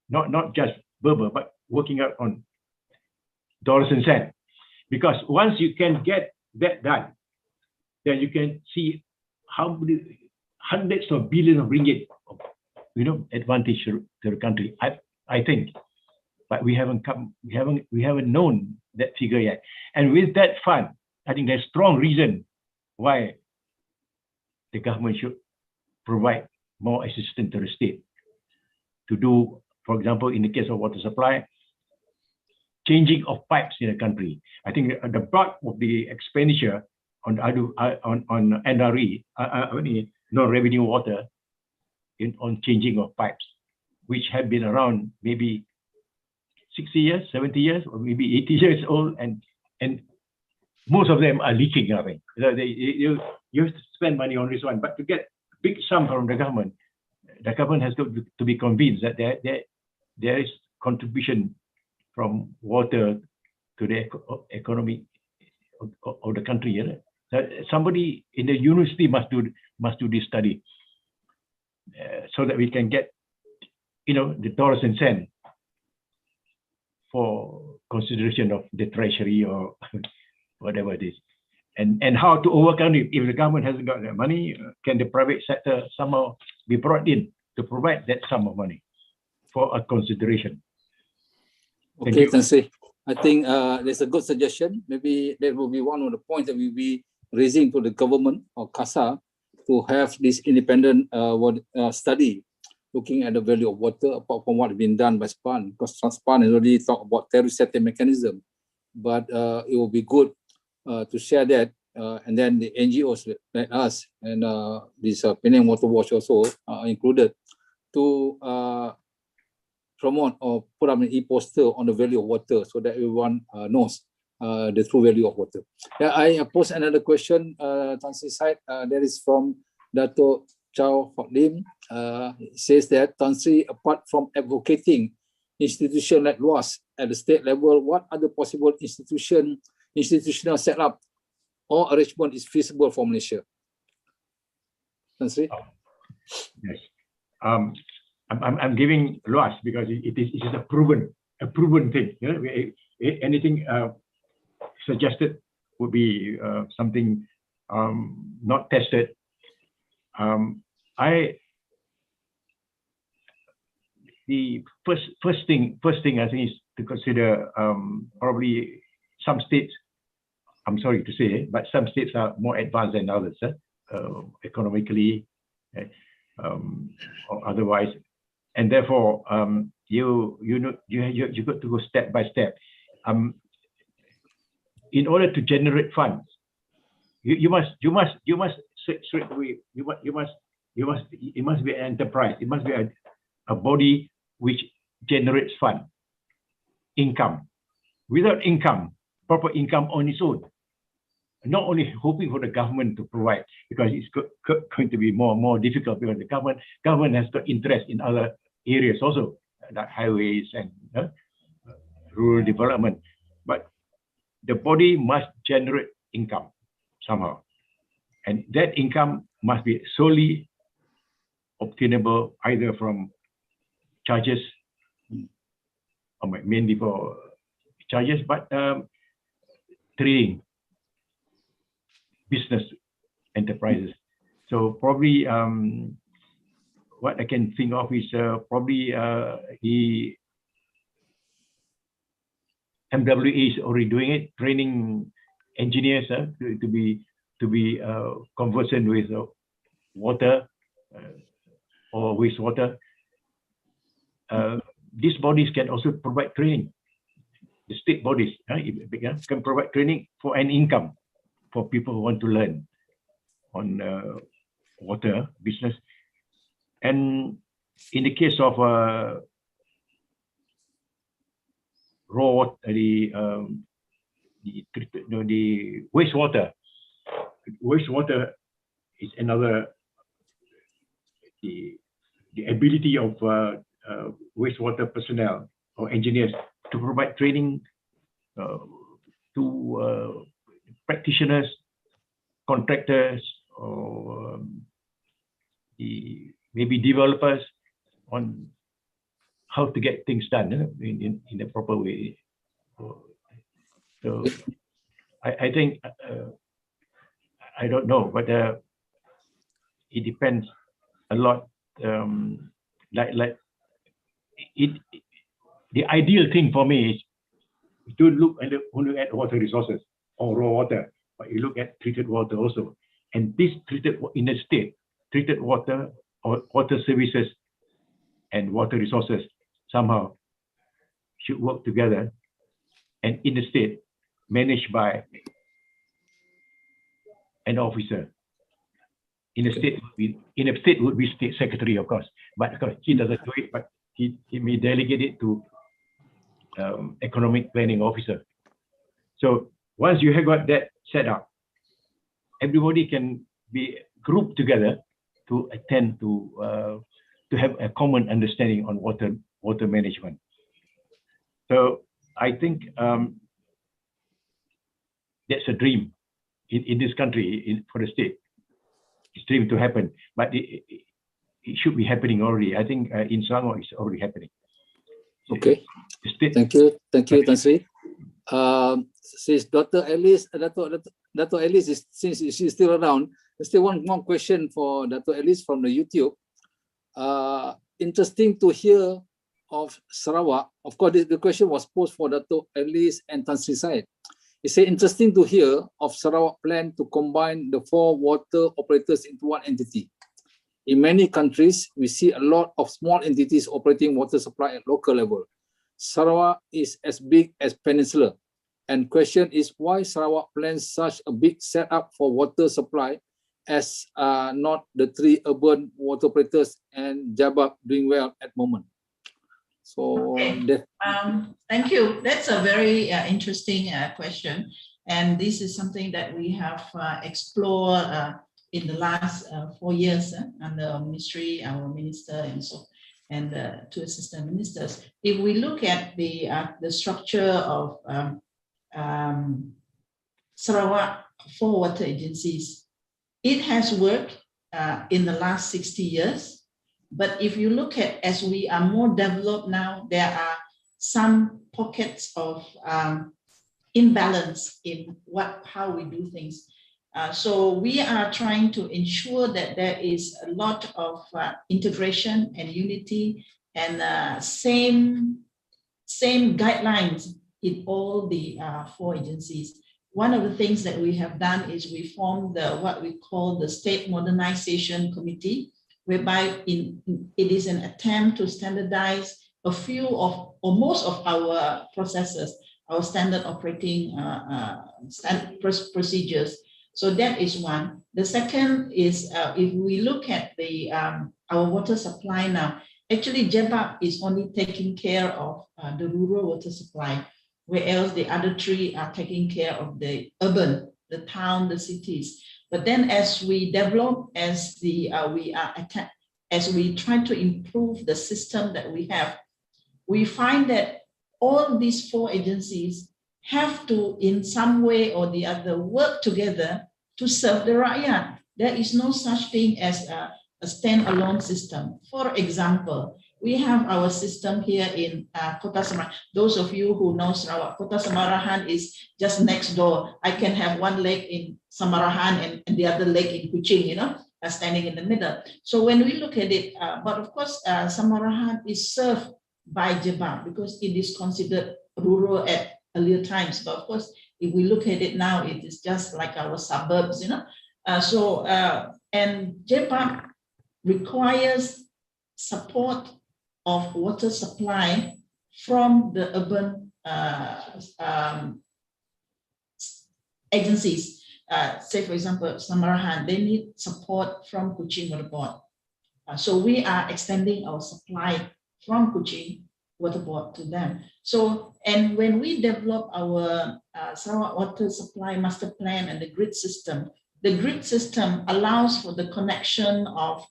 not just verbal, but working out on dollars and cents. Because once you can get that done, then you can see how many hundreds of billions of ringgit, advantage to the country. I think, but we haven't known that figure yet. And with that fund, I think there's strong reason why the government should provide more assistance to the state to do, for example, in the case of water supply, changing of pipes in the country. I think the bulk of the expenditure on NRE, non-revenue water, on changing of pipes, which have been around maybe 60 years, 70 years, or maybe 80 years old, and most of them are leaking. I think you have to spend money on this one, but to get big sum from the government, the government has to be convinced that there is contribution from water to the economy of the country. That somebody in the university must do this study so that we can get, the dollars and cents for consideration of the treasury or whatever it is, and how to overcome it. If the government hasn't got the money, can the private sector somehow be brought in to provide that sum of money for a consideration? Okay, Tan Sri. I think there's a good suggestion. Maybe that will be one of the points that we'll be raising to the government or CASA to have this independent study looking at the value of water apart from what has been done by SPAN, because SPAN has already talked about tariff setting mechanism. But it will be good to share that, and then the NGOs like us and this Penang Water Watch also are included to promote or put up an e-poster on the value of water so that everyone knows the true value of water. Yeah, I pose another question, Tan Sri side. That is from Dato' Chow Hock Lim. It says that, Tan Sri, apart from advocating institution like LUAS at the state level, what other possible institutional setup or arrangement is feasible for Malaysia? Tan Sri? Yes. I'm giving LUAS because it is a proven thing. Anything suggested would be something not tested. The first thing I think is to consider probably some states. I'm sorry to say, but some states are more advanced than others, economically or otherwise, and therefore you got to go step by step. In order to generate funds, you must straight away. It must be an enterprise. It must be a body which generates fund, income. Without income, proper income on its own, not only hoping for the government to provide, because it's going to be more difficult because the government has got interest in other areas also, like highways and rural development. But the body must generate income somehow, and that income must be solely obtainable either from charges, or mainly for charges, but trading, business enterprises. So probably what I can think of is probably the MWA is already doing it, training engineers to be conversant with water or wastewater. These bodies can also provide training. The state bodies can provide training for an income for people who want to learn on water business. And in the case of raw water, the wastewater is another. The ability of wastewater personnel or engineers to provide training to practitioners, contractors, or maybe developers on how to get things done in a proper way. So I think I don't know, but it depends a lot. The ideal thing for me is to look only at water resources or raw water, but you look at treated water also. And this treated in the state, treated water or water services and water resources somehow should work together, and in the state managed by an officer. In a state would be state secretary, of course, but of course he doesn't do it, but he may delegate it to economic planning officer. So once you have got that set up, everybody can be grouped together to attend to to have a common understanding on water management. So I think that's a dream in this country, for the state. It's dream to happen, but it should be happening already. I think in Sarawak it's already happening. Okay. Thank you, Tan Sri. Since Dr. Alice is, since she's still around, there's still one more question for Dr. Alice from the YouTube. Interesting to hear of Sarawak. Of course, the question was posed for Dr. Alice and Tan Sri Said. It's interesting to hear of Sarawak plan to combine the 4 water operators into one entity. In many countries, we see a lot of small entities operating water supply at local level. Sarawak is as big as Peninsula. And question is why Sarawak plans such a big setup for water supply as not the 3 urban water operators and Jabab doing well at the moment. So okay. Thank you. That's a very interesting question. And this is something that we have explored in the last 4 years under our ministry, our minister, and 2 assistant ministers. If we look at the structure of Sarawak 4 water agencies, it has worked in the last 60 years. But if you look at, as we are more developed now, there are some pockets of imbalance in how we do things. So we are trying to ensure that there is a lot of integration and unity and same guidelines in all the 4 agencies. One of the things that we have done is we formed what we call the State Modernization Committee, whereby it is an attempt to standardize a few of, or most of our processes, our standard operating procedures. So that is one. The second is if we look at our water supply now, actually Jebab is only taking care of the rural water supply, whereas the other 3 are taking care of the urban, the town, the cities. But then as we develop, as we try to improve the system that we have, we find that all these 4 agencies have to, in some way or the other, work together to serve the rakyat. There is no such thing as a standalone system. For example, we have our system here in Kota Samarahan. Those of you who know Sarawak, Kota Samarahan is just next door. I can have one leg in Samarahan and the other leg in Kuching, standing in the middle. So when we look at it, but of course, Samarahan is served by Jebab because it is considered rural at earlier times. But of course, if we look at it now, it is just like our suburbs, and Jebab requires support of water supply from the urban agencies. Say, for example, Samarahan, they need support from Kuching Water Board. So we are extending our supply from Kuching Water Board to them. So, and when we develop our Sarawak Water Supply Master Plan and the grid system allows for the connection of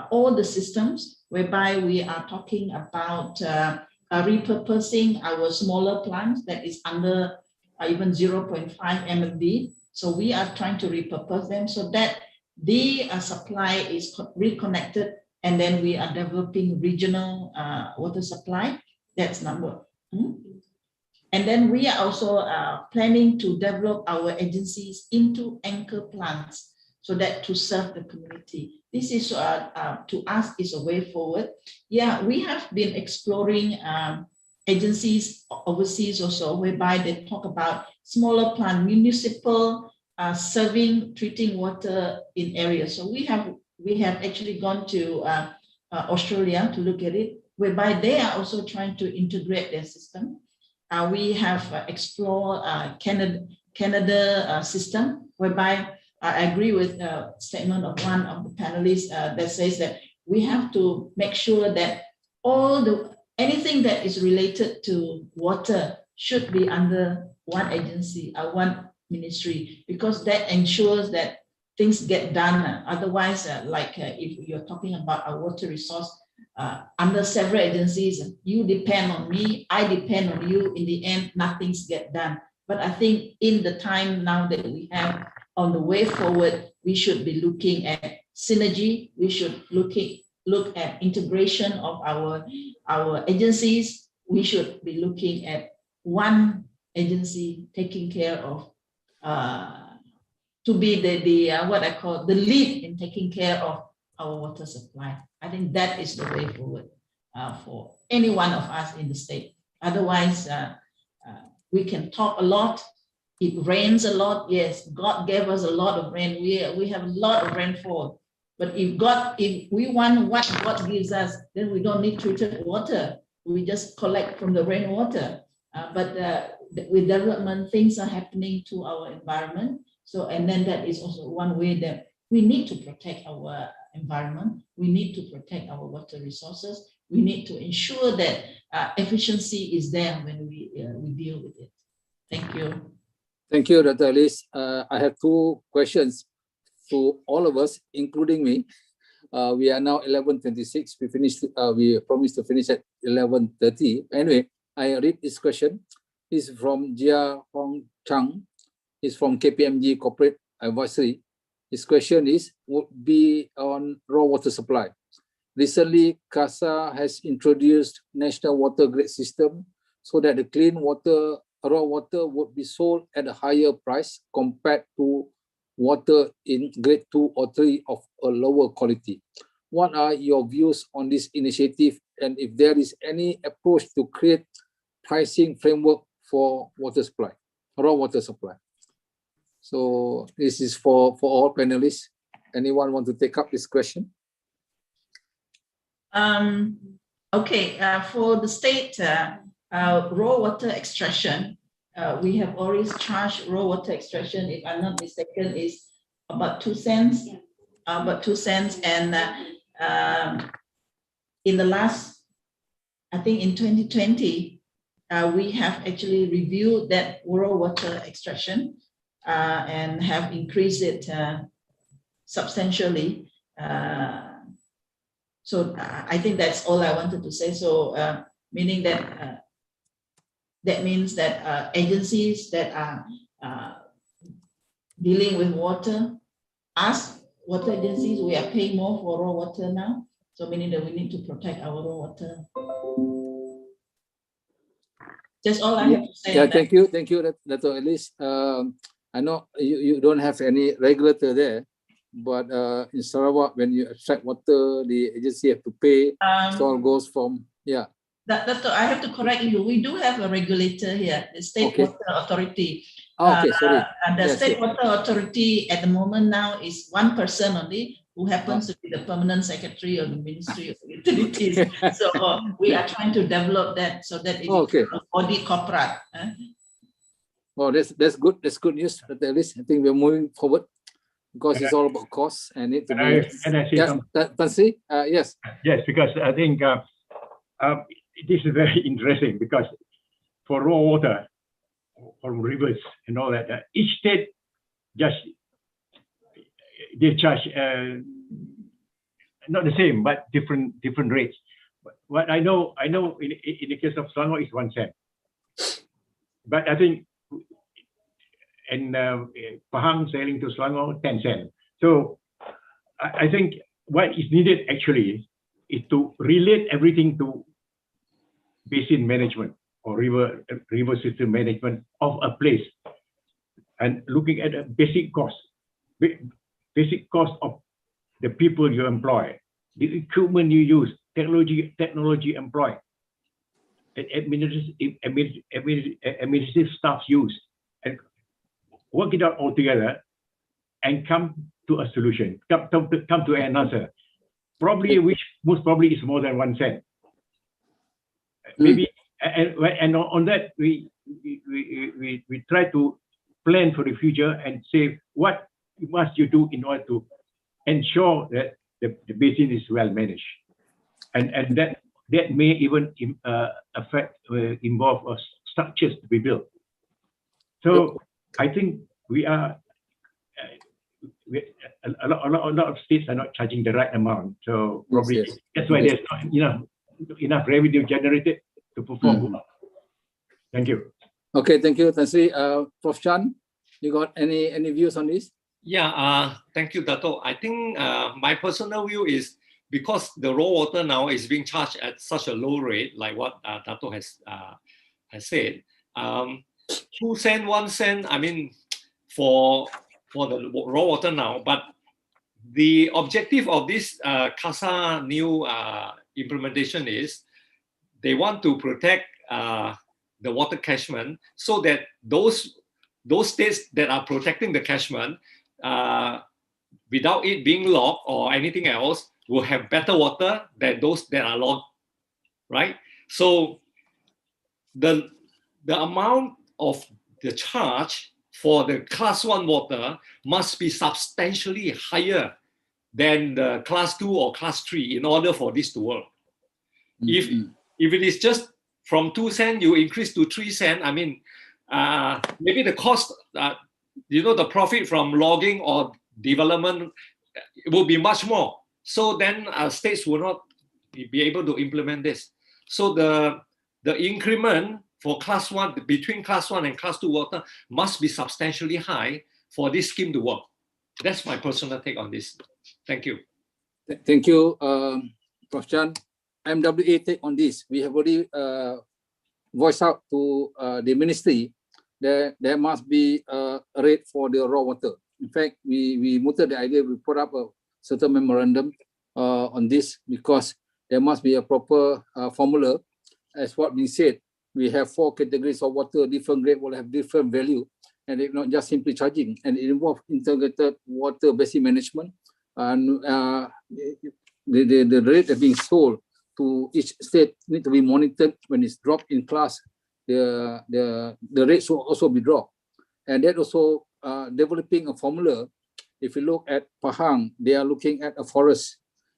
all the systems, whereby we are talking about repurposing our smaller plants that is under even 0.5 MWA. So we are trying to repurpose them so that the supply is reconnected, and then we are developing regional water supply. That's number. And then we are also planning to develop our agencies into anchor plants so that to serve the community. This is to us is a way forward. Yeah, we have been exploring agencies overseas also, whereby they talk about smaller plant, municipal treating water in areas. So we have actually gone to Australia to look at it, whereby they are also trying to integrate their system. We have explored Canada system, whereby I agree with the statement of one of the panelists that says that we have to make sure that anything that is related to water should be under one agency, one ministry, because that ensures that things get done. Otherwise, if you're talking about a water resource, under several agencies, you depend on me, I depend on you. In the end, nothing's get done. But I think in the time now that we have on the way forward, we should be looking at synergy. We should look at integration of our agencies. We should be looking at one agency taking care of to be the what I call the lead in taking care of our water supply. I think that is the way forward for any one of us in the state. Otherwise, we can talk a lot. It rains a lot. Yes, God gave us a lot of rain. We have a lot of rainfall. But if we want what God gives us, then we don't need treated water. We just collect from the rainwater. But with development, things are happening to our environment. So, and then that is also one way that we need to protect our environment. We need to protect our water resources. We need to ensure that efficiency is there when we deal with it. Thank you. Thank you, Dr. Alice. I have two questions to all of us, including me. We are now 11:26. We promised to finish at 11:30. Anyway, I read this question. It's from Jia Hong Chang. It's from KPMG Corporate Advisory. His question would be on raw water supply. Recently, CASA has introduced national water grade system so that the clean water, raw water would be sold at a higher price compared to water in grade 2 or 3 of a lower quality. What are your views on this initiative, and if there is any approach to create pricing framework for water supply, raw water supply? So this is for all panelists. Anyone want to take up this question? Okay, for the state raw water extraction, we have always charged raw water extraction, if I'm not mistaken, is about 2 cents. Yeah. About 2 cents. And in the last, I think in 2020, we have actually reviewed that raw water extraction and have increased it substantially. So I think that's all I wanted to say. So meaning that that means that agencies that are dealing with water, us water agencies, we are paying more for raw water now. So meaning that we need to protect our raw water. That's all I have to say. Yeah, thank you, Dr. Alice. I know you don't have any regulator there, but in Sarawak, when you extract water, the agency have to pay. So all goes from, yeah. Doctor, I have to correct you. We do have a regulator here, the State Water Authority. Okay, sorry. The State Water Authority at the moment now is one person only, who happens to be the permanent secretary of the Ministry of Utilities. So we are trying to develop that so that it is a body corporate. Oh, that's good. That's good news, Dr. Alice. I think we're moving forward because it's all about costs and it to be. Yes. Yes, because I think this is very interesting because for raw water from rivers and all that, each state just they charge not the same but different rates. But what I know in the case of Selangor is 1 cent, but I think in Pahang sailing to Selangor 10 cents. So I think what is needed actually is to relate everything to basin management or river system management of a place, and looking at a basic cost of the people you employ, the equipment you use, technology employed, administrative staff use, and work it out all together and come to a solution, come to an answer, probably which most probably is more than 1 cent. Maybe, and on that we try to plan for the future and say what must you do in order to ensure that the basin is well managed, and that may even involve structures to be built. So I think we are a lot of states are not charging the right amount. So probably Yes, yes. that's why there's not enough revenue generated to perform well. Thank you. Okay, thank you, Tan Sri. Prof. Chan, you got any views on this? Yeah, thank you, Dato. I think my personal view is because the raw water now is being charged at such a low rate, like what Dato has said, 2 cents, 1 cent, I mean, for the raw water now, but the objective of this CASA new implementation is they want to protect the water catchment so that those states that are protecting the catchment without it being logged or anything else will have better water than those that are logged, right? So the amount of the charge for the class 1 water must be substantially higher than the class 2 or class 3 in order for this to work. If it is just from 2 cents, you increase to 3 cents, I mean, maybe the cost, the profit from logging or development will be much more. So then states will not be able to implement this. So the increment for class 1, between class 1 and class 2 water must be substantially high for this scheme to work. That's my personal take on this. Thank you. Thank you, Prof. Chan. MWA take on this. We have already voiced out to the ministry that there must be a rate for the raw water. In fact, we mooted the idea, we put up a certain memorandum on this because there must be a proper formula. As what we said, we have 4 categories of water, different grade will have different value, and it's not just simply charging, and it involves integrated water basin management, and the rate that being sold to each state need to be monitored. When it's dropped in class, the rates will also be dropped. And that also developing a formula. If you look at Pahang, they are looking at a forest.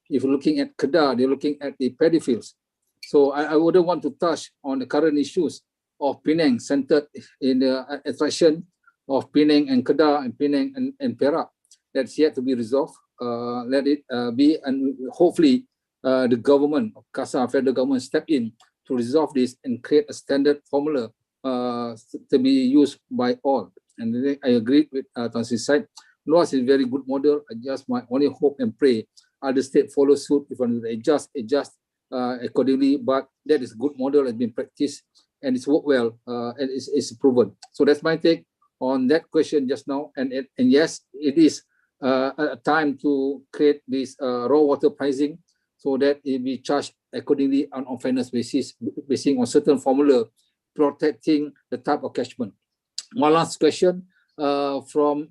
If you're looking at Kedah, they're looking at the paddy fields. So I wouldn't want to touch on the current issues of Penang centered in the attraction of Penang and Kedah and Penang and Perak. That's yet to be resolved. Let it be, and hopefully the government of CASA, federal government, step in to resolve this and create a standard formula to be used by all. And I agree with Tan Sri side. LOAS is a very good model. I just might only hope and pray other states follow suit if one adjust accordingly. But that is a good model, has been practiced and it's worked well and it's proven. So that's my take on that question just now. And yes, it is a time to create this raw water pricing so that it be charged accordingly on fairness basis, based on certain formula protecting the type of catchment. One last question from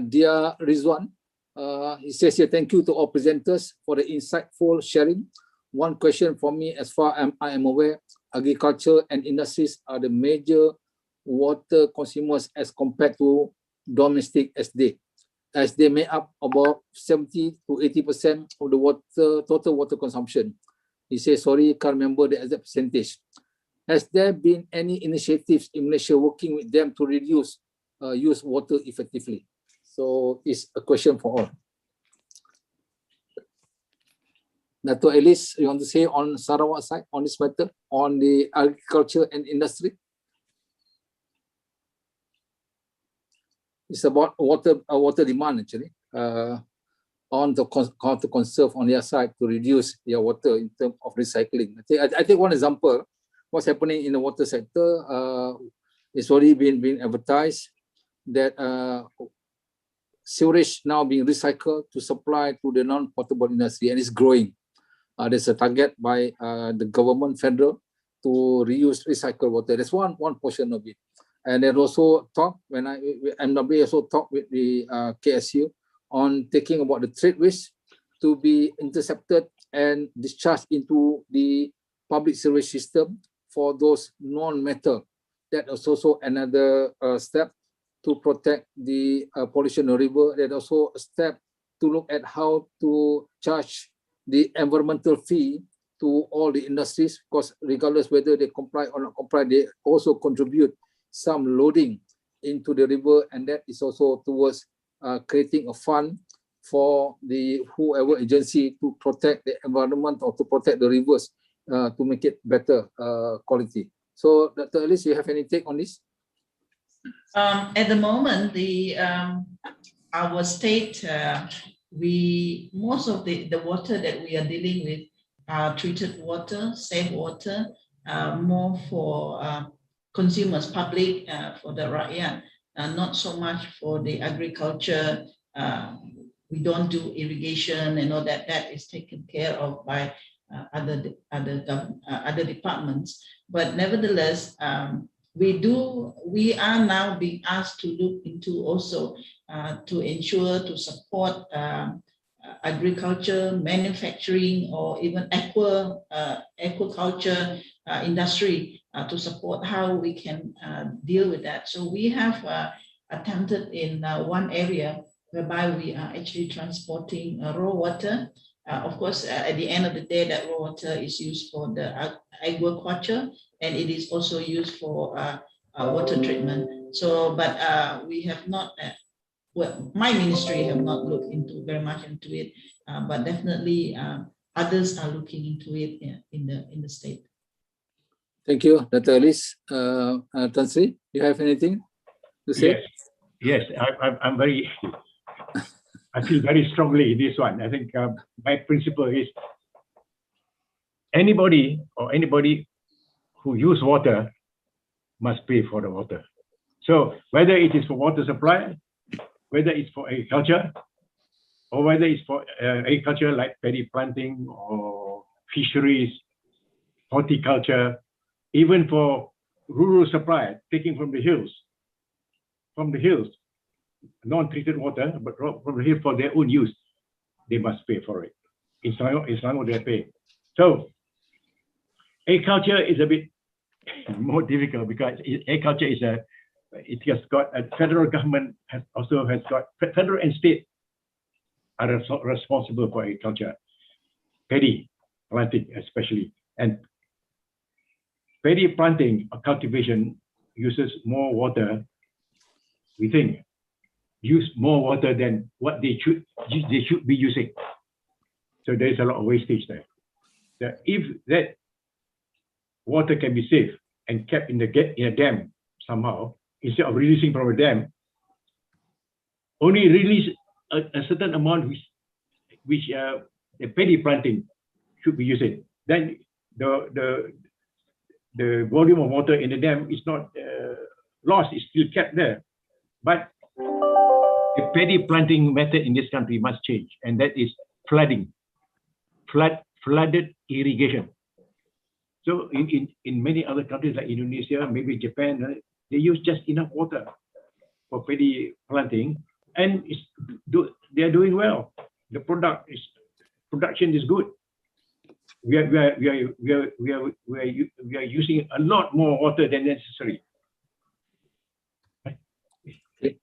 Dia Rizwan. He says here, thank you to all presenters for the insightful sharing. One question for me, as far as I am aware, agriculture and industries are the major water consumers as compared to domestic as they make up about 70 to 80% of the total water consumption. He says, sorry, can't remember the exact percentage. Has there been any initiatives in Malaysia working with them to reduce use water effectively? So it's a question for all. Dato' Ellis, you want to say on Sarawak side on this matter, on the agriculture and industry? It's about water demand actually. On the how to conserve on their side to reduce their water in terms of recycling. I take one example. What's happening in the water sector? It's already been advertised that sewage now being recycled to supply to the non-potable industry, and it's growing. There's a target by the government, federal, to reuse recycled water. That's one portion of it. And then also talk when MWA also talked with the KSU on taking about the trade waste to be intercepted and discharged into the public sewage system for those non-metal. That is also another step to protect the pollution of the river. That also a step to look at how to charge the environmental fee to all the industries, because regardless whether they comply or not comply, they also contribute some loading into the river, and that is also towards creating a fund for the whoever agency to protect the environment or to protect the rivers to make it better quality. So, Dr. Alice, you have any take on this? At the moment, our state, most of the water that we are dealing with are treated water, safe water, more for consumers, public, for the rakyat, not so much for the agriculture. We don't do irrigation and all that. That is taken care of by other departments. But nevertheless, we are now being asked to look into also to ensure to support agriculture, manufacturing, or even aquaculture industry to support how we can deal with that. So we have attempted in one area whereby we are actually transporting raw water. Of course, at the end of the day, that raw water is used for the agriculture, and it is also used for water treatment. So, but we have not, well, my ministry have not looked into very much into it, but definitely others are looking into it in the state. Thank you, Dr. Alice. Tan Sri, you have anything to say? Yes, I'm very. I feel very strongly in this one. I think my principle is anybody who use water must pay for the water. So whether it is for water supply, whether it's for agriculture, or whether it's for agriculture like paddy planting or fisheries, horticulture, even for rural supply, taking from the hills, non-treated water, but from here for their own use, they must pay for it. In Selangor, they pay. So agriculture is a bit more difficult because agriculture is it has got a federal government has got federal and state are responsible for agriculture, paddy planting especially, and paddy planting or cultivation uses more water. We think use more water than what they should be using. So there is a lot of wastage there. So if that water can be saved and kept in a dam somehow, instead of releasing from a dam, only release a certain amount which the paddy planting should be using. Then the volume of water in the dam is not lost; it's still kept there. But the paddy planting method in this country must change, and that is flooded irrigation. So in many other countries like Indonesia, maybe Japan, they use just enough water for paddy planting, and they are doing well. The production is good. We are using a lot more water than necessary. Okay.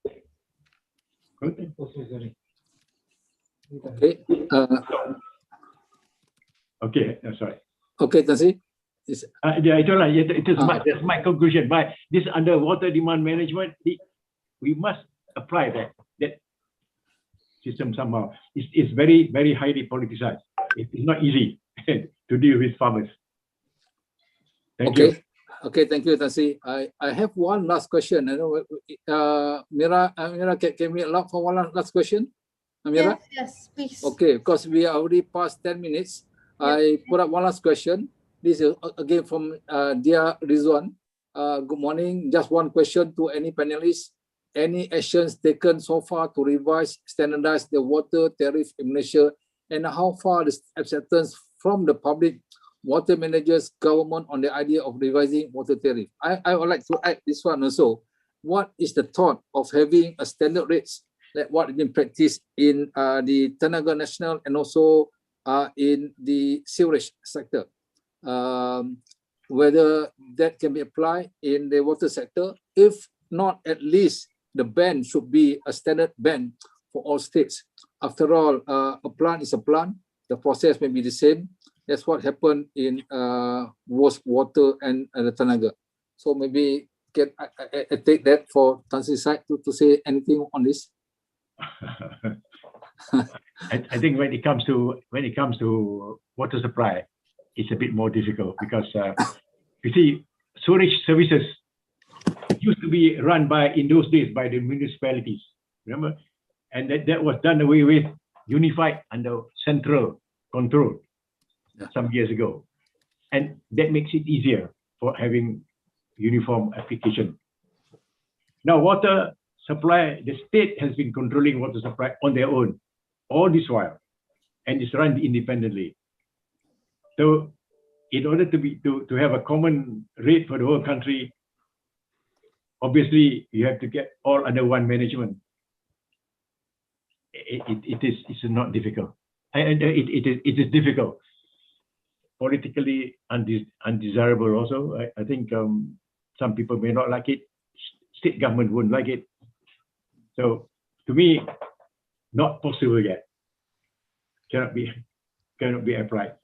Okay. Sorry. Okay, Tan Sri. That's my conclusion. But this under water demand management, we must apply that system somehow. It's very, very highly politicized. It is not easy to deal with farmers. Thank you. Okay, thank you, Tan Sri. I have one last question. I know, Mira, can we allow for one last question? Mira? Yes, please. Okay, because we are already past 10 minutes. Yep. I put up one last question. This is again from Dia Rizwan. Good morning. Just one question to any panelists. Any actions taken so far to revise, standardize the water tariff in Malaysia, and how far the acceptance from the public, water managers, government on the idea of revising water tariff? I would like to add this one also. What is the thought of having a standard rates like what has been practiced in the Tenaga Nasional and also in the sewerage sector? Whether that can be applied in the water sector. If not, at least the ban should be a standard ban for all states. After all, a plant is a plant. The process may be the same. That's what happened in water and the Tenaga. So maybe can I take that for Tan Sri's side to say anything on this? I think when it comes to water supply, it's a bit more difficult because you see, sewage services used to be run in those days by the municipalities, remember? And that was done away with, unified under central control some years ago. And that makes it easier for having uniform application. Now, water supply, the state has been controlling water supply on their own all this while, and it's run independently. So in order to have a common rate for the whole country, obviously you have to get all under one management. It's not difficult. It is difficult. Politically undesirable also. I think some people may not like it. State government wouldn't like it. So to me, not possible yet. Cannot be applied.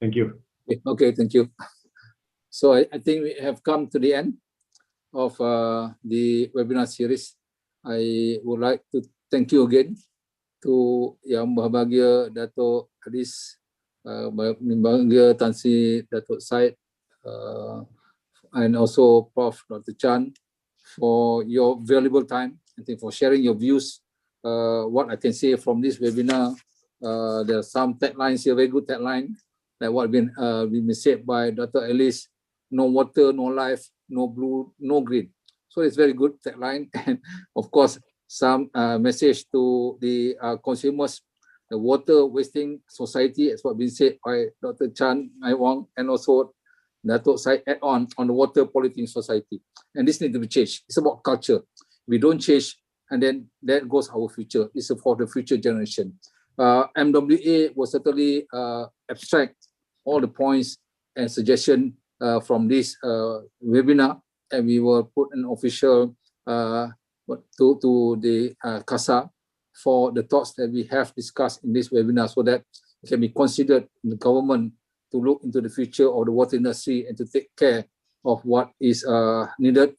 Thank you. Okay, thank you. So I think we have come to the end of the webinar series. I would like to thank you again to Yang Berbahagia Dato' Hadis, Berbahagia Tan Sri Dato' Syed, and also Prof. Dr. Chan for your valuable time. I think for sharing your views. What I can say from this webinar, there are some taglines here, very good tagline, like what been said by Dr. Alice: no water, no life, no blue, no green. So it's very good tagline, and of course some message to the consumers. The water wasting society, as what been said by Dr. Chan, Nai Wong, and also Dato' Syed add on the water polluting society. And this needs to be changed. It's about culture. We don't change, and then that goes our future. It's for the future generation. MWA will certainly abstract all the points and suggestions from this webinar, and we will put an official to the CASA for the thoughts that we have discussed in this webinar, so that it can be considered in the government to look into the future of the water industry and to take care of what is needed,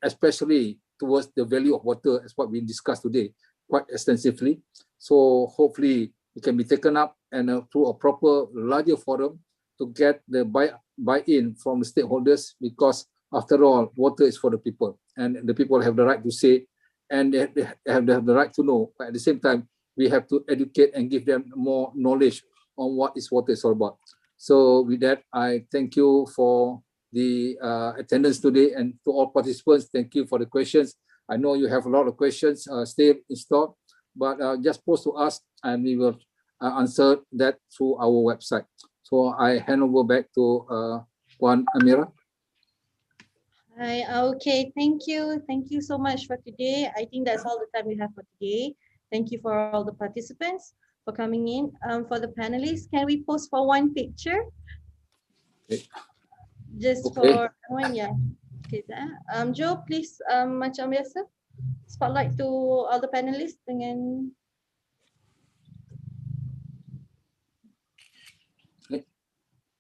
especially towards the value of water, as what we discussed today quite extensively. So hopefully it can be taken up and through a proper larger forum to get the buy-in from the stakeholders, because after all, water is for the people, and the people have the right to say, and they have the right to know. But at the same time, we have to educate and give them more knowledge on what is water is all about. So with that, I thank you for the attendance today, and to all participants, thank you for the questions. I know you have a lot of questions still in stock, but just post to us and we will answer that through our website. So I hand over back to Puan Amira. Hi, okay, thank you. Thank you so much for today. I think that's all the time we have for today. Thank you for all the participants for coming in. For the panelists, can we post for one picture? Okay. Just okay. For one, yeah. Okay, Joe, please, macam biasa, spotlight to all the panelists dengan.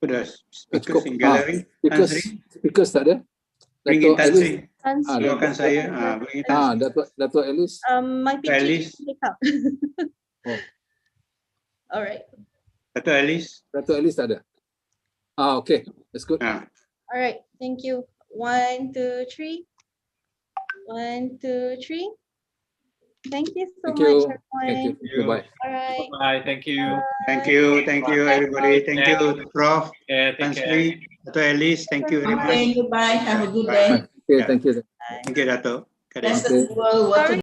The speakers in gallery. Speakers tak ada. Bring in Tan Sri. Silakan saya. Bring in Tan Sri. Dato' Alice. My picture Alice. is take up. Oh. All right. Dato' Alice. Dato' Alice tak ada. Okay, that's good. All right, thank you. 1, 2, 3. 1, 2, 3. Thank you so much, everyone. Thank you. Bye. All right. Bye. Thank you. Thank you. Thank you, everybody. Thank you, Prof. Yeah, Tan Sri. Dato' Alice. Thank you very much. Okay, goodbye. Have a good day. Okay, thank you. Thank you, Dato'. Bless the world water.